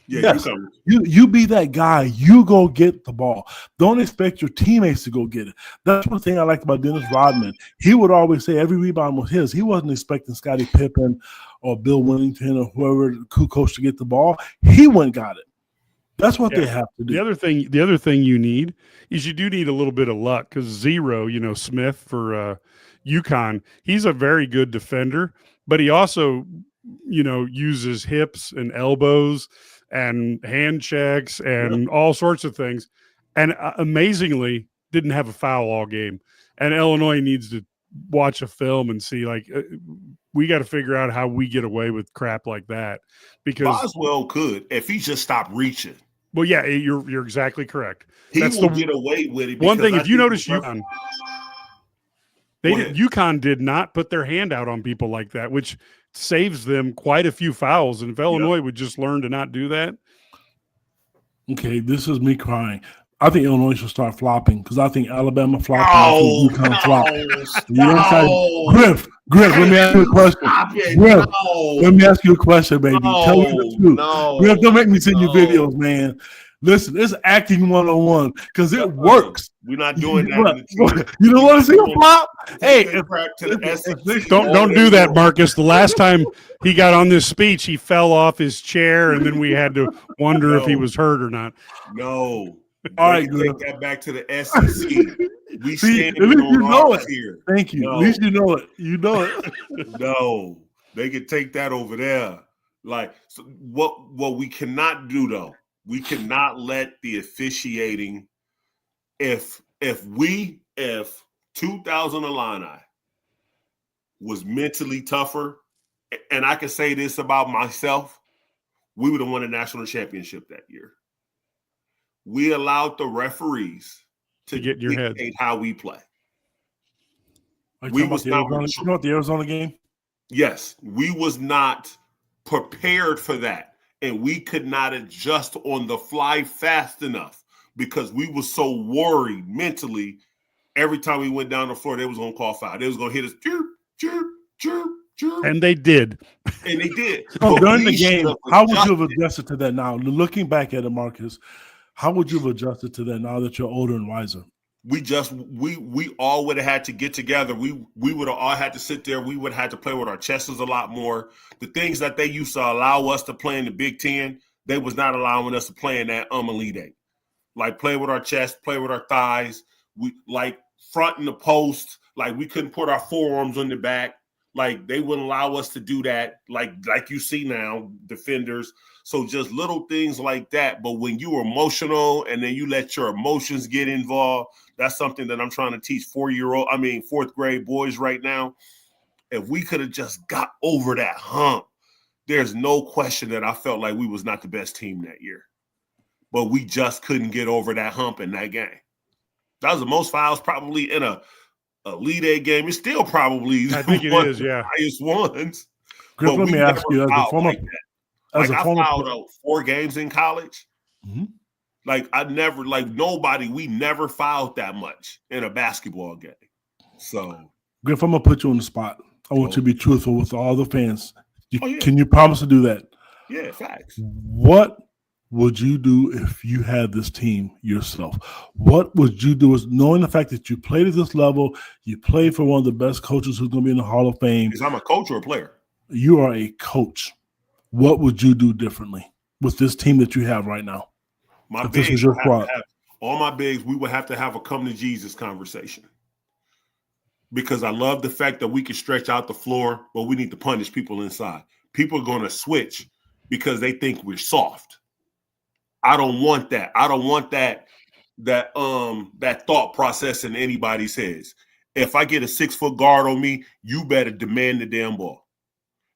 Yeah, yes. You be that guy. You go get the ball. Don't expect your teammates to go get it. That's one thing I liked about Dennis Rodman. He would always say every rebound was his. He wasn't expecting Scottie Pippen or Bill Wellington or whoever who coached to get the ball. He went and got it. That's what they have to do. The other thing you need is you do need a little bit of luck, because Smith for UConn, he's a very good defender, but he also uses hips and elbows and hand checks and all sorts of things. And amazingly, didn't have a foul all game. And Illinois needs to watch a film and see, we got to figure out how we get away with crap like that. Because Boswell could if he just stopped reaching. Well, yeah, you're exactly correct. He will get away with it. One thing, if you notice, UConn did not put their hand out on people like that, which saves them quite a few fouls. And if Illinois would just learn to not do that. Okay, this is me crying. I think Illinois should start flopping because I think Alabama flopped. UConn flopped. Griff, let me ask you a question. Griff, let me ask you a question, baby. Tell me the truth. Griff, don't make me send you videos, man. Listen, it's acting 101 because it works. We're not doing that. You don't want to see a flop? Hey, don't do that, Marcus. The last time he got on this speech, he fell off his chair, and then we had to wonder if he was hurt or not. No. All right, take that back to the SEC. We stand at least you know it. Here. Thank you. No. At least you know it. You know it. No, they could take that over there. What we cannot do though, we cannot let the officiating. If 2000 Illini was mentally tougher, and I can say this about myself, we would have won a national championship that year. We allowed the referees to get in your head how we play. You know the Arizona game? Yes, we was not prepared for that, and we could not adjust on the fly fast enough because we were so worried mentally. Every time we went down the floor, they was going to call foul. They was going to hit us, chirp, chirp, chirp, chirp. And they did. And they did. During the game, how would you have adjusted to that now? Looking back at it, Marcus, how would you have adjusted to that now that you're older and wiser? We all would have had to get together. We would have all had to sit there. We would have had to play with our chests a lot more. The things that they used to allow us to play in the Big Ten, they was not allowing us to play in that Elite Eight. Like play with our chest, play with our thighs. We like front in the post. Like we couldn't put our forearms on the back. Like they wouldn't allow us to do that. Like you see now, defenders. So just little things like that. But when you're emotional and then you let your emotions get involved, that's something that I'm trying to teach fourth grade boys right now. If we could have just got over that hump, there's no question that I felt like we was not the best team that year. But we just couldn't get over that hump in that game. That was the most fouls probably in a Elite Eight game. It's still probably I think it is, yeah. Highest ones. Chris, let me ask you, as a former I fouled out 4 games in college. Mm-hmm. We never fouled that much in a basketball game. So, Griff, I'm going to put you on the spot. I want you to be truthful with all the fans. Can you promise to do that? Yeah, facts. What would you do if you had this team yourself? What would you do, is knowing the fact that you played at this level, you played for one of the best coaches who's going to be in the Hall of Fame. Because I'm a coach or a player? You are a coach. What would you do differently with this team that you have right now? This is your squad. All my bigs, we would have to have a come to Jesus conversation. Because I love the fact that we can stretch out the floor, but we need to punish people inside. People are going to switch because they think we're soft. I don't want that. I don't want that thought process in anybody's heads. If I get a 6-foot guard on me, you better demand the damn ball.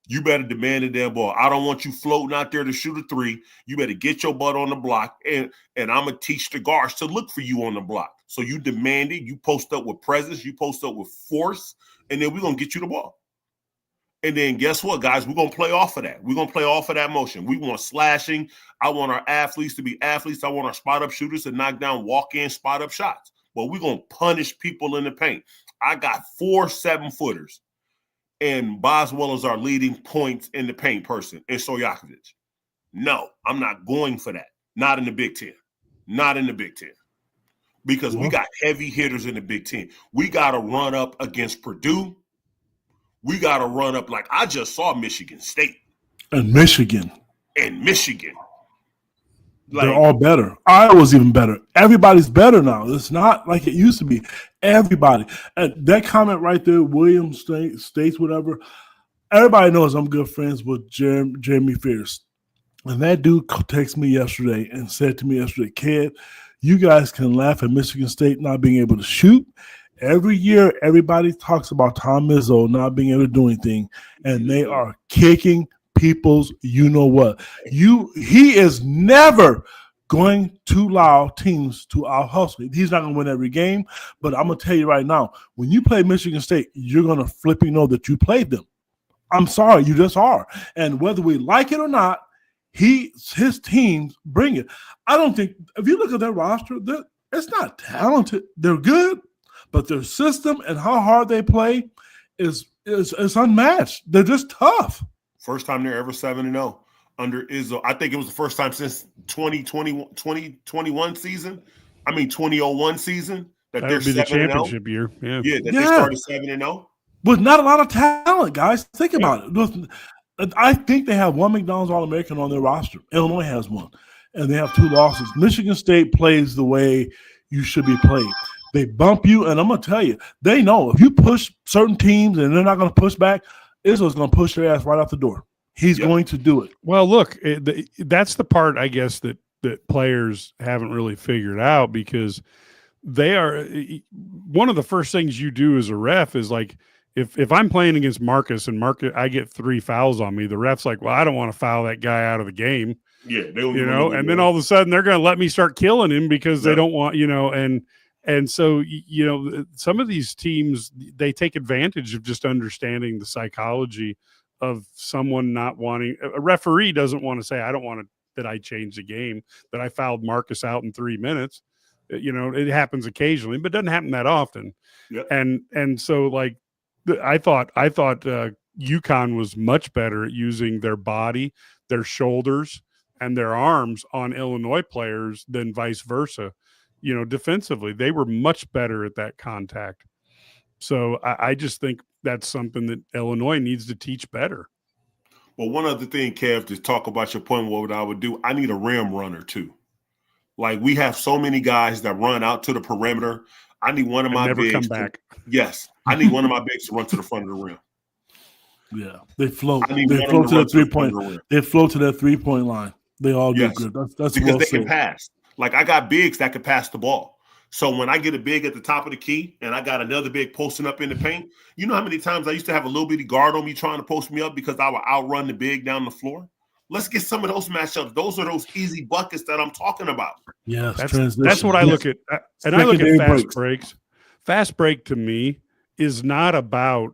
You better demand the damn ball. I don't want you floating out there to shoot a 3. You better get your butt on the block, and I'm going to teach the guards to look for you on the block. So you demand it. You post up with presence. You post up with force, and then we're going to get you the ball. And then guess what, guys? We're going to play off of that. We're going to play off of that motion. We want slashing. I want our athletes to be athletes. I want our spot-up shooters to knock down walk-in spot-up shots. But we're going to punish people in the paint. I got 4 7-footers. And Boswell is our leading points in the paint person, and Stojakovic. No, I'm not going for that. Not in the Big Ten. Not in the Big Ten. Because we got heavy hitters in the Big Ten. We got to run up against Purdue. We got to run up like I just saw Michigan State. And Michigan. Like, they're all better. Iowa's even better. Everybody's better now. It's not like it used to be. Everybody. And that comment right there, Williams States, whatever, everybody knows I'm good friends with Jeremy Fierce. And that dude texted me yesterday and said to me yesterday, Kid, you guys can laugh at Michigan State not being able to shoot. Every year, everybody talks about Tom Izzo not being able to do anything, and they are kicking people's you-know-what. He is never going to allow teams to out-hustle. He's not going to win every game, but I'm going to tell you right now, when you play Michigan State, you're going to flipping know that you played them. I'm sorry, you just are. And whether we like it or not, his teams bring it. I don't think, if you look at their roster, it's not talented. They're good, but their system and how hard they play is unmatched. They're just tough. First time they're ever 7-0 under Izzo. I think it was the first time since 2021 season. 2001 season that they're would be 7-0. The championship year. Yeah, they started 7-0. With not a lot of talent, guys. Think about it. I think they have one McDonald's All-American on their roster. Illinois has one, and they have 2 losses. Michigan State plays the way you should be played. They bump you, and I'm going to tell you, they know if you push certain teams and they're not going to push back, Izzo's going to push their ass right out the door. He's going to do it. Well, look, that's the part, I guess, that players haven't really figured out, because they are – one of the first things you do as a ref is like, if I'm playing against Marcus and I get 3 fouls on me, the ref's like, well, I don't want to foul that guy out of the game. Yeah. And then all of a sudden they're going to let me start killing him because they don't want, and so, some of these teams, they take advantage of just understanding the psychology of someone not wanting. A referee doesn't want to say, I don't want that I changed the game, that I fouled Marcus out in 3 minutes. It happens occasionally, but it doesn't happen that often. Yep. And so, like, I thought UConn was much better at using their body, their shoulders, and their arms on Illinois players than vice versa. Defensively, they were much better at that contact. So I just think that's something that Illinois needs to teach better. Well, one other thing, Kev, to talk about your point, what I would do, I need a rim runner too. Like, we have so many guys that run out to the perimeter. I need one of my bigs. Come back. Yes, I need one of my bigs to run to the front of the rim. Yeah, they float. They float to the 3-point. They float to that 3-point line. They all do good. That's because they can pass. Like, I got bigs that can pass the ball. So when I get a big at the top of the key and I got another big posting up in the paint, you know how many times I used to have a little bitty guard on me trying to post me up because I would outrun the big down the floor? Let's get some of those matchups. Those are those easy buckets that I'm talking about. Yes, that's what I look at. And I look at fast breaks. Fast break to me is not about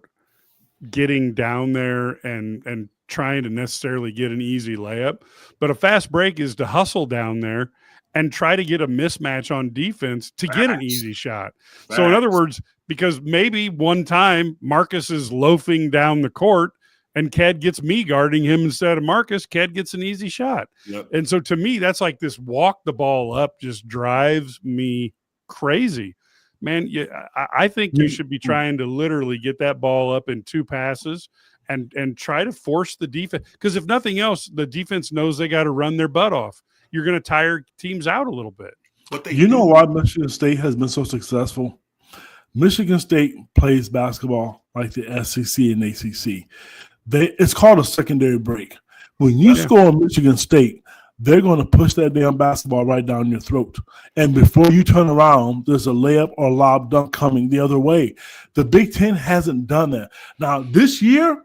getting down there and trying to necessarily get an easy layup, but a fast break is to hustle down there and try to get a mismatch on defense to get an easy shot. So in other words, because maybe one time Marcus is loafing down the court and Ked gets me guarding him instead of Marcus, Ked gets an easy shot. Yep. And so to me, that's like this walk the ball up just drives me crazy. Man, I think you should be trying to literally get that ball up in 2 passes and try to force the defense. Because if nothing else, the defense knows they got to run their butt off. You're going to tire teams out a little bit. But know why Michigan State has been so successful? Michigan State plays basketball like the SEC and ACC. It's called a secondary break. When you score Michigan State, they're going to push that damn basketball right down your throat. And before you turn around, there's a layup or lob dunk coming the other way. The Big Ten hasn't done that. Now, this year,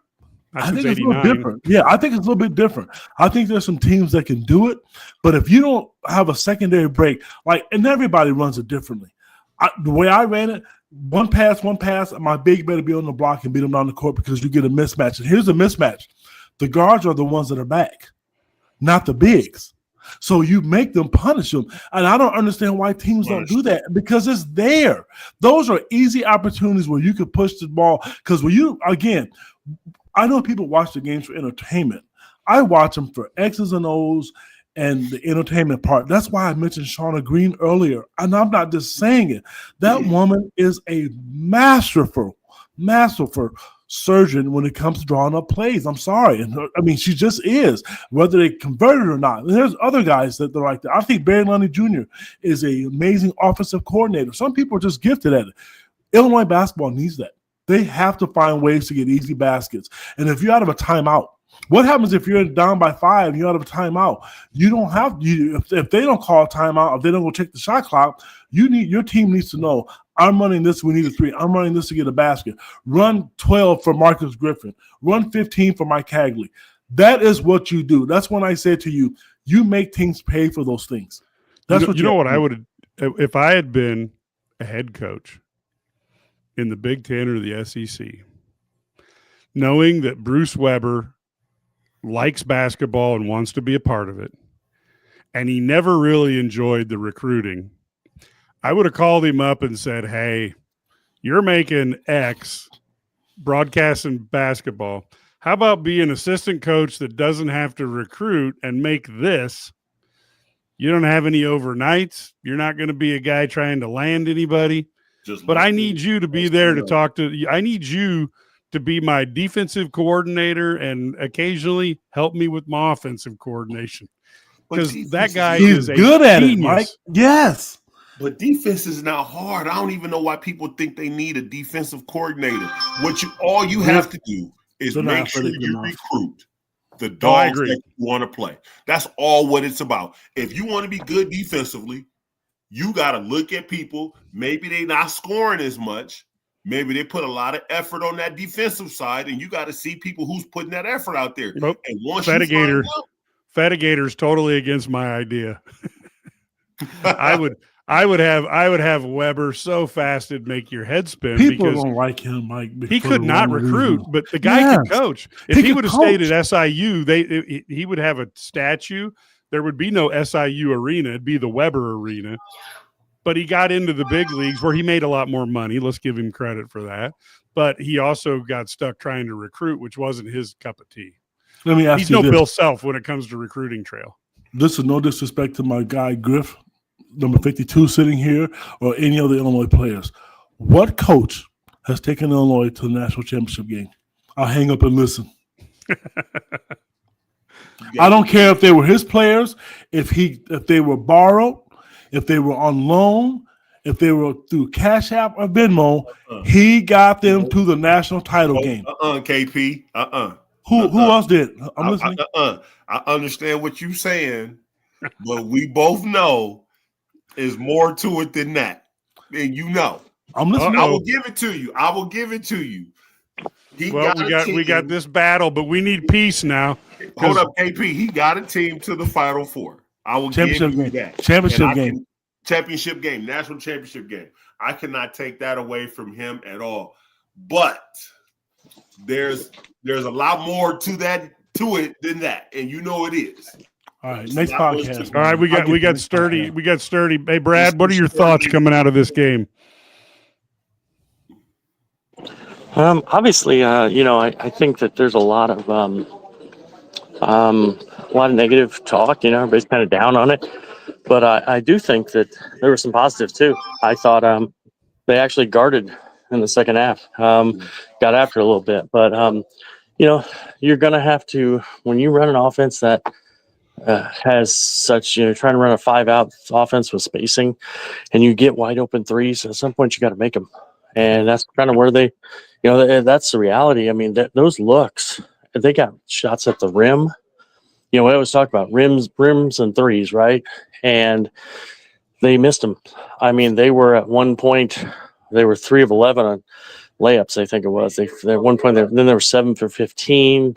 I think it's a little different. Yeah, I think it's a little bit different. I think there's some teams that can do it. But if you don't have a secondary break, and everybody runs it differently. The way I ran it, one pass, my big better be on the block and beat them down the court because you get a mismatch. And here's the mismatch. The guards are the ones that are back, not the bigs. So you make them punish them. And I don't understand why teams don't do that because it's there. Those are easy opportunities where you could push the ball. Because I know people watch the games for entertainment. I watch them for X's and O's and the entertainment part. That's why I mentioned Shauna Green earlier. And I'm not just saying it. That woman is a masterful surgeon when it comes to drawing up plays. I'm sorry. And she just is, whether they convert it or not. And there's other guys that are like that. I think Barry Lundy Jr. is an amazing offensive coordinator. Some people are just gifted at it. Illinois basketball needs that. They have to find ways to get easy baskets. And if you're out of a timeout, what happens if you're down by 5 and you're out of a timeout? You don't have if they don't call a timeout, if they don't go check the shot clock, your team needs to know, I'm running this, we need a 3. I'm running this to get a basket. Run 12 for Marcus Griffin. Run 15 for Mike Hagley. That is what you do. That's when I said to you, you make teams pay for those things. That's what you know what I would have, if I had been a head coach in the Big Ten or the SEC, knowing that Bruce Weber likes basketball and wants to be a part of it, and he never really enjoyed the recruiting, I would have called him up and said, hey, you're making X broadcasting basketball. How about being an assistant coach that doesn't have to recruit and make this? You don't have any overnights. You're not going to be a guy trying to land anybody. But I need you to be there to talk to – I need you to be my defensive coordinator and occasionally help me with my offensive coordination. Because that guy is good at it, Mike. Yes. But defense is not hard. I don't even know why people think they need a defensive coordinator. All you have to do is make sure you recruit the dogs that you want to play. That's all what it's about. If you want to be good defensively, you got to look at people. Maybe they're not scoring as much. Maybe they put a lot of effort on that defensive side, and you got to see people who's putting that effort out there. Nope. And once Fatigator's totally against my idea. I would have Weber so fast it'd make your head spin. People don't like him, Mike. He could not recruit, but the guy could coach. If he would have stayed at SIU, he would have a statue. There would be no SIU arena. It'd be the Weber arena. But he got into the big leagues where he made a lot more money. Let's give him credit for that. But he also got stuck trying to recruit, which wasn't his cup of tea. Let me ask He's you this. Bill Self when it comes to recruiting trail. This is no disrespect to my guy Griff, number 52, sitting here, or any other Illinois players. What coach has taken Illinois to the national championship game? I'll hang up and listen. I don't care if they were his players, if they were borrowed, if they were on loan, if they were through Cash App or Venmo. He got them to the national title game. KP. Who else did? I'm listening. I understand what you're saying, but we both know there's more to it than that. And you know. I'm listening. I will give it to you. We got this battle, but we need peace now. Hold up, KP. He got a team to the Final Four. I will give you that. Championship game, national championship game. I cannot take that away from him at all. But there's a lot more to it than that, and you know it is. All right, next podcast. All right, we got sturdy. We got sturdy. Hey, Brad, what are your thoughts coming out of this game? Obviously, I think that there's a lot of negative talk. Everybody's kind of down on it, but I do think that there were some positives too. I thought they actually guarded in the second half, got after a little bit, but you're gonna have to, when you run an offense that has such, trying to run a 5-out offense with spacing, and you get wide open threes. At some point, you got to make them, and that's kind of where they. That's the reality. I mean, those looks, they got shots at the rim. What I was talking about, rims and threes, right? And they missed them. I mean, they were at one point, they were 3 of 11 on layups, I think it was. They at one point, then they were 7 for 15.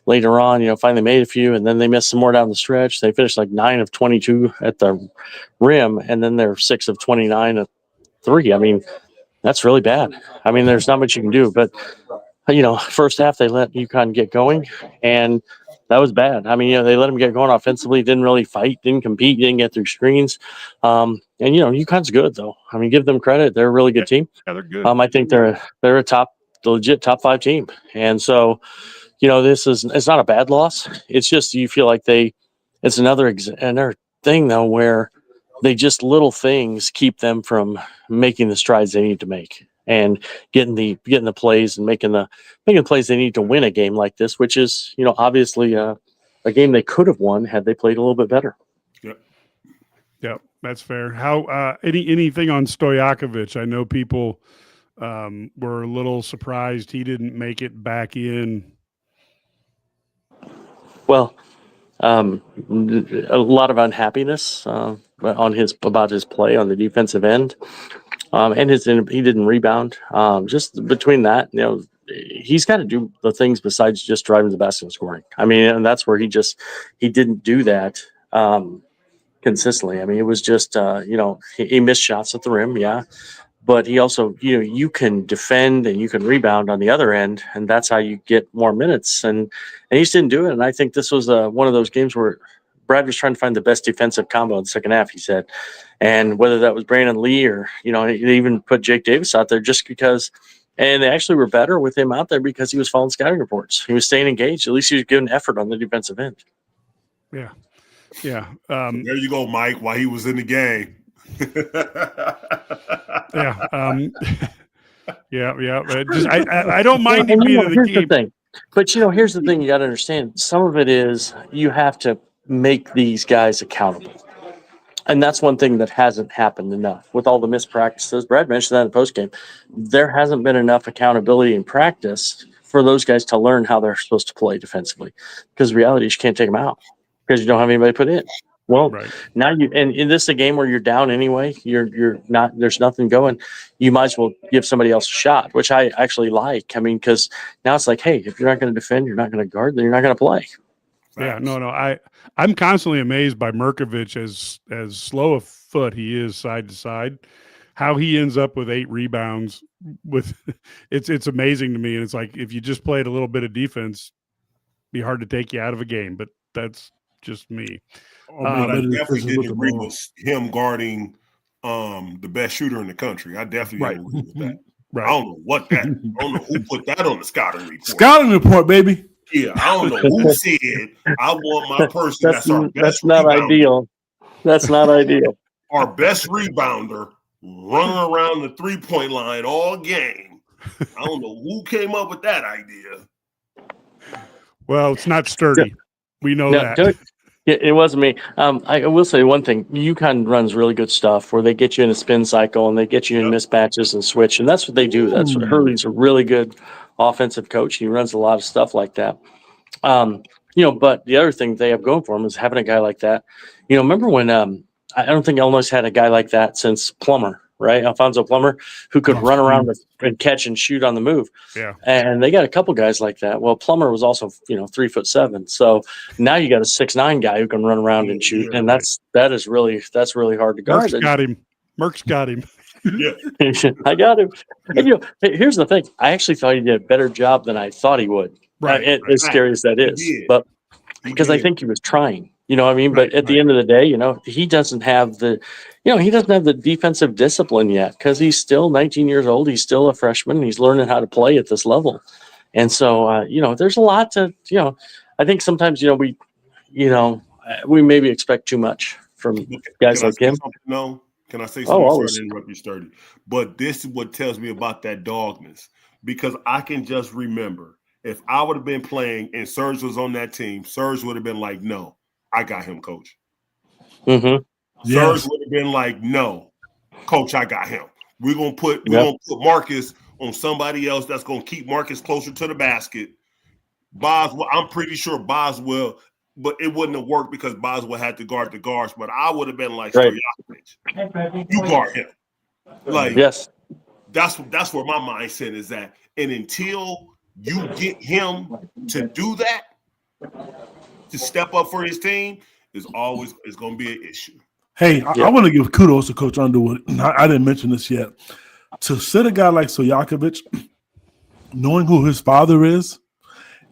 Later on, finally made a few, and then they missed some more down the stretch. They finished like 9 of 22 at the rim, and then they're 6 of 29 at 3. I mean, that's really bad. I mean, there's not much you can do. But, first half they let UConn get going, and that was bad. I mean, they let them get going offensively, didn't really fight, didn't compete, didn't get through screens. And, UConn's good, though. I mean, give them credit. They're a really good team. Yeah, they're good. I think they're a legit top 5 team. And so, it's not a bad loss. It's just you feel like it's another thing, though, where they just little things keep them from making the strides they need to make and getting the plays and making the plays they need to win a game like this, which is, obviously a game they could have won had they played a little bit better. Yep, that's fair. How anything on Stojakovic? I know people were a little surprised he didn't make it back in. Well, a lot of unhappiness about his play on the defensive end, and he didn't rebound. Just between that, he's got to do the things besides just driving the basket and scoring. I mean, and that's where he didn't do that consistently. I mean, it was just he missed shots at the rim, yeah. But he also, you can defend and you can rebound on the other end, and that's how you get more minutes. And he just didn't do it. And I think this was one of those games where Brad was trying to find the best defensive combo in the second half, he said. And whether that was Brandon Lee or, he even put Jake Davis out there just because – and they actually were better with him out there because he was following scouting reports. He was staying engaged. At least he was giving effort on the defensive end. Yeah. Yeah. There you go, Mike, while he was in the game. Yeah. Yeah. I don't mind him being in the here's game. The thing. But, here's the thing you got to understand. Some of it is you have to make these guys accountable. And that's one thing that hasn't happened enough. With all the missed practices, Brad mentioned that in the postgame, there hasn't been enough accountability in practice for those guys to learn how they're supposed to play defensively. Because the reality is you can't take them out because you don't have anybody put in. Well, right. Now and in this a game where you're down anyway, you're not, there's nothing going. You might as well give somebody else a shot, which I actually like. I mean, because now it's like, hey, if you're not going to defend, you're not going to guard, then you're not going to play. Yeah, no. I'm constantly amazed by Mirkovic as slow a foot he is side to side, how he ends up with 8 rebounds. It's amazing to me, and it's like if you just played a little bit of defense, it'd be hard to take you out of a game. But that's just me. I definitely didn't agree with him guarding the best shooter in the country. I definitely didn't agree with that. Right. I don't know I don't know who put that on the scouting report. Scouting report, baby. Yeah, I don't know who said I want my person. That's our best. That's not ideal. That's not ideal. Our best rebounder running around the 3-point line all game. I don't know who came up with that idea. Well, it's not sturdy. We know that. It wasn't me. I will say one thing. UConn runs really good stuff where they get you in a spin cycle and they get you in mismatches and switch, and that's what they do. That's what Hurley's a really good offensive coach. He runs a lot of stuff like that. But the other thing they have going for him is having a guy like that. Remember when I don't think Illinois had a guy like that since Plummer, right? Alfonso Plummer, who could run around and catch and shoot on the move. Yeah. And they got a couple guys like that. Well, Plummer was also, 3'7". So now you got a 6'9" guy who can run around and shoot. And that's really hard to guard. Merck's got him. Yeah. I got him. And, here's the thing. I actually thought he did a better job than I thought he would. Right. As scary as that is. But because I think he was trying. You know what I mean? But at the end of the day, he doesn't have the defensive discipline yet because he's still 19 years old. He's still a freshman. He's learning how to play at this level. And so, there's a lot to, I think sometimes, we maybe expect too much from guys like him. No. Can I say something? Sorry to interrupt you, Sturdy. But this is what tells me about that dogness because I can just remember if I would have been playing and Serge was on that team, Serge would have been like, no. I got him, coach. Mm-hmm. Serge would have been like, no, coach, I got him. We're gonna put Marcus on somebody else that's gonna keep Marcus closer to the basket. Boswell, I'm pretty sure Boswell, but it wouldn't have worked because Boswell had to guard the guards. But I would have been like, you guard him. Like, yes, that's where my mindset is at. And until you get him to do that, to step up for his team is going to be an issue. Hey, I want to give kudos to Coach Underwood. I didn't mention this yet. To sit a guy like Stojakovic, knowing who his father is,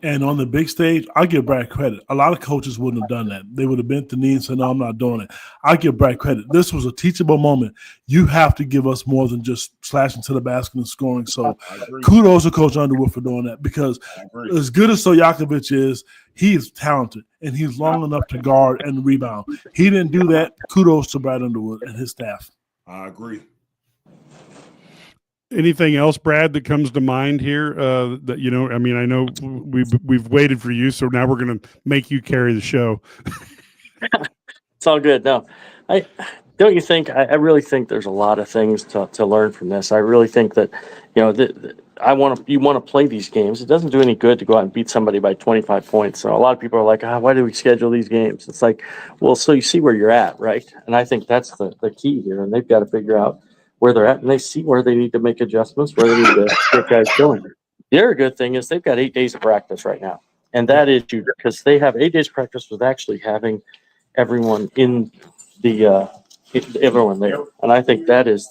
and on the big stage, I give Brad credit. A lot of coaches wouldn't have done that. They would have bent the knee and said, no, I'm not doing it. I give Brad credit. This was a teachable moment. You have to give us more than just slashing to the basket and scoring. So kudos to Coach Underwood for doing that because as good as Stojakovic is, he is talented, and he's long enough to guard and rebound. He didn't do that. Kudos to Brad Underwood and his staff. I agree. Anything else, Brad, that comes to mind here? That I know we've waited for you, so now we're going to make you carry the show. It's all good. No, don't you think? I really think there's a lot of things to learn from this. I really think that, you know, you want to play these games. It doesn't do any good to go out and beat somebody by 25 points. So a lot of people are like, why do we schedule these games? It's like, well, so you see where you're at, right? And I think that's the key here. And they've got to figure out where they're at, and they see where they need to make adjustments, where they need to get guys going. The other good thing is they've got 8 days of practice right now. And that is huge because they have 8 days practice with actually having everyone in the everyone there. And I think that is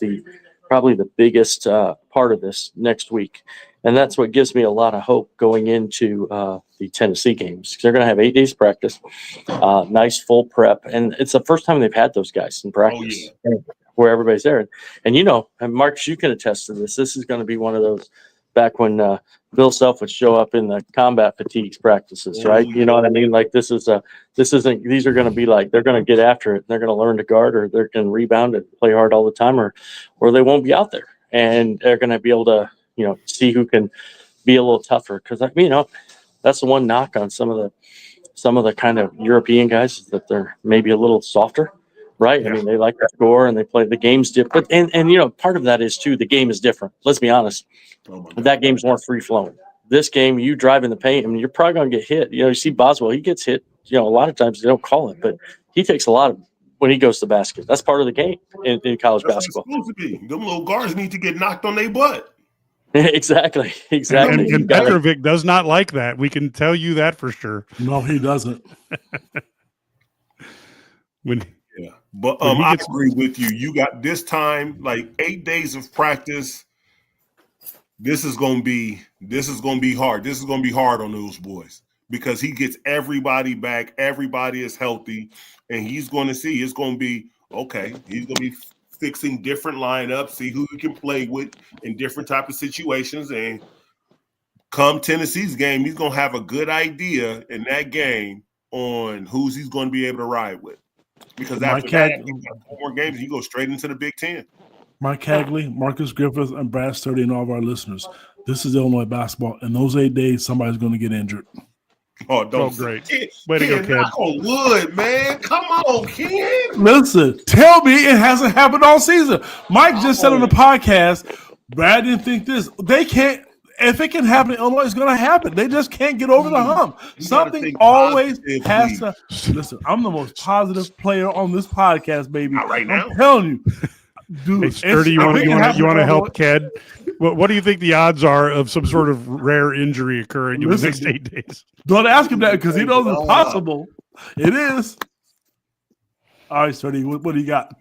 probably the biggest part of this next week. And that's what gives me a lot of hope going into the Tennessee games. They're going to have 8 days practice, nice full prep. And it's the first time they've had those guys in practice where everybody's there. And, you know, and Marcus, you can attest to this. This is going to be one of those back when Bill Self would show up in the combat fatigues practices, right? You know what I mean? Like these are going to be like, they're going to get after it. They're going to learn to guard, or they're going to rebound and play hard all the time, or they won't be out there, and they're going to be able to, you know, see who can be a little tougher. Cause you know, that's the one knock on some of the kind of European guys is that they're maybe a little softer. Right. Yeah. I mean, they like to score and they play the game's different. And, you know, part of that is too, the game is different. Let's be honest. That game's more free flowing. This game, you drive in the paint, I mean, you're probably going to get hit. You know, you see Boswell, he gets hit. You know, a lot of times they don't call it, but he takes a lot of when he goes to the basket. That's part of the game in college basketball. Supposed to be. Them little guards need to get knocked on their butt. Exactly. And Petrovic does not like that. We can tell you that for sure. No, he doesn't. But I agree with you. You got this time, like 8 days of practice. This is gonna be hard. This is gonna be hard on those boys because he gets everybody back. Everybody is healthy, and he's going to see. It's going to be okay. He's going to be fixing different lineups, see who he can play with in different type of situations, and come Tennessee's game, he's going to have a good idea in that game on who's he's going to be able to ride with. Because after that, he's got 4 more games, you go straight into the Big Ten. Mike Hagley, Marcus Griffith, and Brad Sturdy, and all of our listeners, this is Illinois basketball. In those 8 days, somebody's going to get injured. Oh, don't great. Way to go, Ken. Knock on wood, man. Come on, Ken. Listen, tell me it hasn't happened all season. Mike just said on the podcast, Brad didn't think this. They can't. If it can happen in Illinois, it's going to happen. They just can't get over the hump. Something always has to. Listen, I'm the most positive player on this podcast, baby. Not right now. I'm telling you. Dude, hey, Sturdy, you want to help Ked? What do you think the odds are of some sort of rare injury occurring in the next 8 days? Don't ask him that because he knows it's possible. It is. All right, Sturdy, what do you got?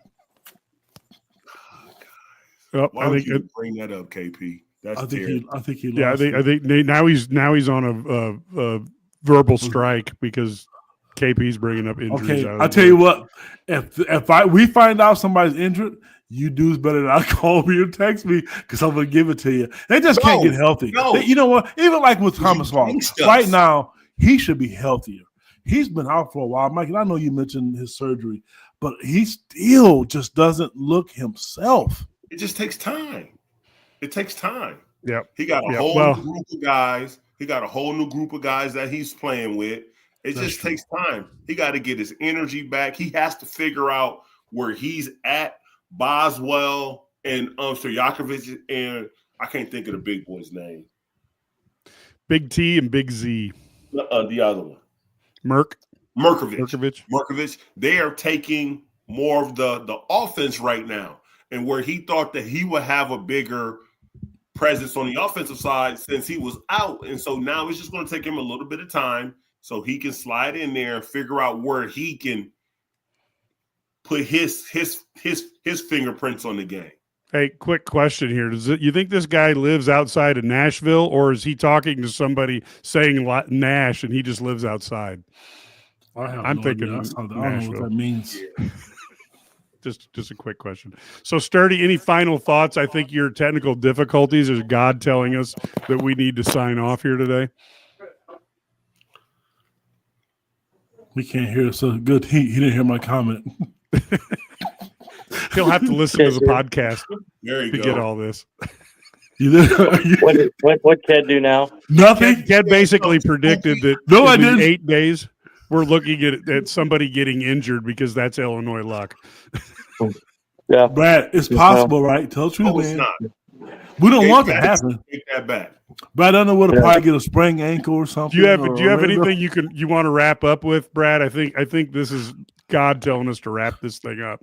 Well, why would you bring that up, KP? I think he. Yeah, I think now he's on a verbal strike because KP's bringing up injuries. Okay, I'll tell you what. If we find out somebody's injured, you dudes better not call me or text me because I'm gonna give it to you. They just can't get healthy. You know what? Even like with Thomas Hall, right now he should be healthier. He's been out for a while, Mike, and I know you mentioned his surgery, but he still just doesn't look himself. It just takes time. It takes time. Yeah, he got a whole new group of guys. He got a whole new group of guys that he's playing with. It just takes time. He got to get his energy back. He has to figure out where he's at. Boswell and Stojakovic, and I can't think of the big boy's name. Big T and Big Z. The other one. Merkovich. They are taking more of the offense right now. And where he thought that he would have a bigger presence on the offensive side since he was out. And so now it's just going to take him a little bit of time so he can slide in there and figure out where he can put his fingerprints on the game. Hey, quick question here. You think this guy lives outside of Nashville, or is he talking to somebody saying Nash and he just lives outside? I'm thinking I don't know what that means. Yeah. Just a quick question. So, Sturdy, any final thoughts? I think your technical difficulties is God telling us that we need to sign off here today. We can't hear, so good. He didn't hear my comment. He'll have to listen to the podcast to get all this. What Ked do now? Nothing. Ked basically predicted that in 8 days we're looking at somebody getting injured because that's Illinois luck. Yeah, Brad, it's possible, right? Tell the truth, No, it's man. not. We don't Take want that to that- happen. Take that back. Brad Underwood will Yeah. probably get a sprained ankle or something. Do you have or anything you want to wrap up with, Brad? I think this is God telling us to wrap this thing up.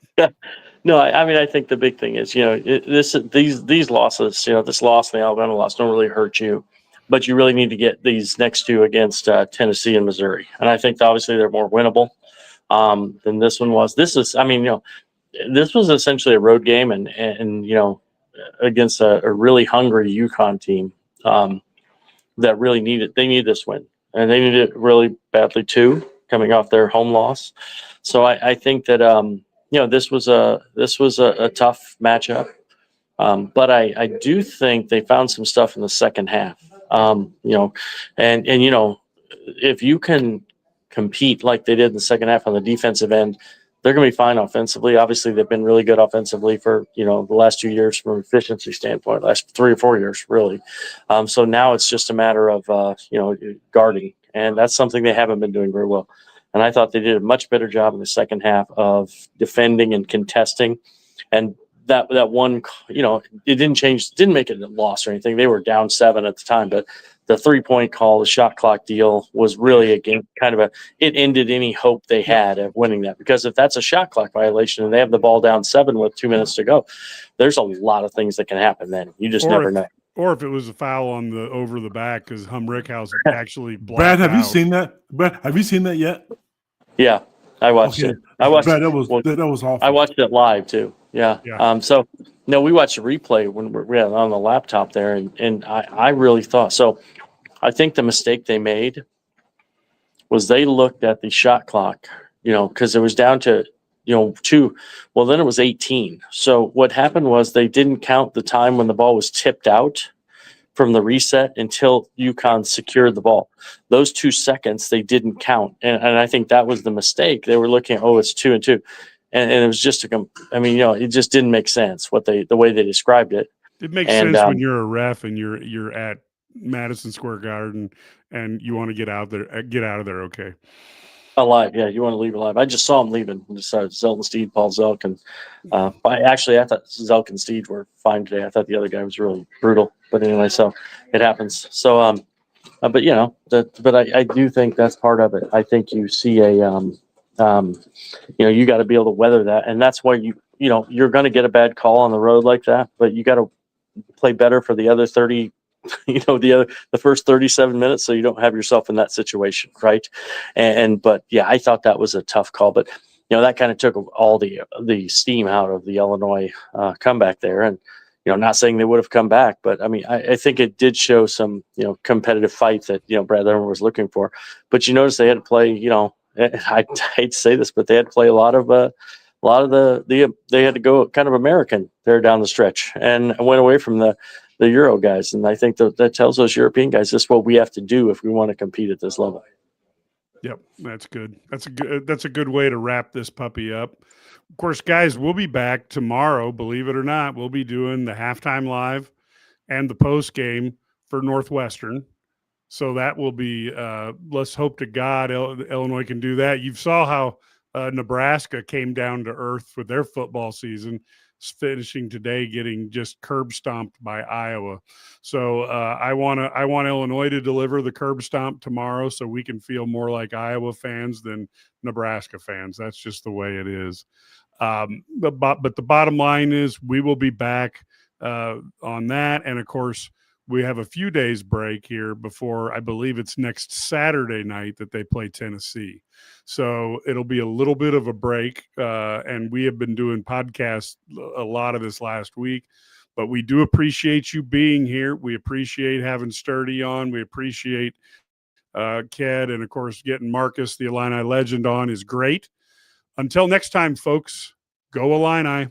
No, I mean, I think the big thing is, these losses, this loss and the Alabama loss don't really hurt you, but you really need to get these next two against Tennessee and Missouri. And I think obviously they're more winnable than this one was. This is, I mean, this was essentially a road game and against a really hungry UConn team that really they need this win. And they need it really badly too, coming off their home loss. So I think that, this was a tough matchup. But I do think they found some stuff in the second half. If you can compete like they did in the second half on the defensive end, they're going to be fine offensively. Obviously, they've been really good offensively for the last 2 years from an efficiency standpoint, last 3 or 4 years really. So now it's just a matter of guarding, and that's something they haven't been doing very well. And I thought they did a much better job in the second half of defending and contesting. And that one, it didn't make it a loss or anything. They were down 7 at the time, but the 3-point call, the shot clock deal was really, again, it ended any hope they had of winning that. Because if that's a shot clock violation and they have the ball down 7 with 2 minutes to go, there's a lot of things that can happen then. You just never know. Or if it was a foul on the over the back because Rickhouse actually blocked Brad, have out. you seen that? Brad, have you seen that yet? Yeah, I watched it. I watched Brad, that was awful. I watched it live too. Yeah. So no, we watched the replay when we were on the laptop there, and I really thought so. I think the mistake they made was they looked at the shot clock, because it was down to 2. Well, then it was 18. So what happened was they didn't count the time when the ball was tipped out from the reset until UConn secured the ball. Those 2 seconds they didn't count, and I think that was the mistake. They were looking at, it's 2 and 2. And it was just it just didn't make sense the way they described it. It makes sense when you're a ref and you're at Madison Square Garden and you want to get out of there. Okay. Alive. Yeah. You want to leave alive. I just saw him leaving. Zelton Steed, Paul Zelk. And I thought Zelk and Steed were fine today. I thought the other guy was really brutal, but anyway, so it happens. So, but I do think that's part of it. I think you see you got to be able to weather that. And that's why you're going to get a bad call on the road like that, but you got to play better for the other 30, the first 37 minutes. So you don't have yourself in that situation. Right. But I thought that was a tough call, but that kind of took all the steam out of the Illinois comeback there. And, not saying they would have come back, but I mean, I think it did show some, competitive fight that, Brad Leonard was looking for, but you notice they had to play, I hate to say this, but they had to play a lot of they had to go kind of American there down the stretch and went away from the Euro guys. And I think that tells those European guys this is what we have to do if we want to compete at this level. Yep. That's good. That's a good way to wrap this puppy up. Of course, guys, we'll be back tomorrow. Believe it or not, we'll be doing the halftime live and the post game for Northwestern. So that will be, let's hope to God Illinois can do that. You saw how Nebraska came down to earth with their football season, finishing today getting just curb stomped by Iowa. So I want Illinois to deliver the curb stomp tomorrow so we can feel more like Iowa fans than Nebraska fans. That's just the way it is. But the bottom line is we will be back on that. And of course, we have a few days break here before I believe it's next Saturday night that they play Tennessee. So it'll be a little bit of a break. And we have been doing podcasts a lot of this last week, but we do appreciate you being here. We appreciate having Sturdy on. We appreciate Ked. And of course, getting Marcus, the Illini legend, on is great. Until next time, folks, go Illini.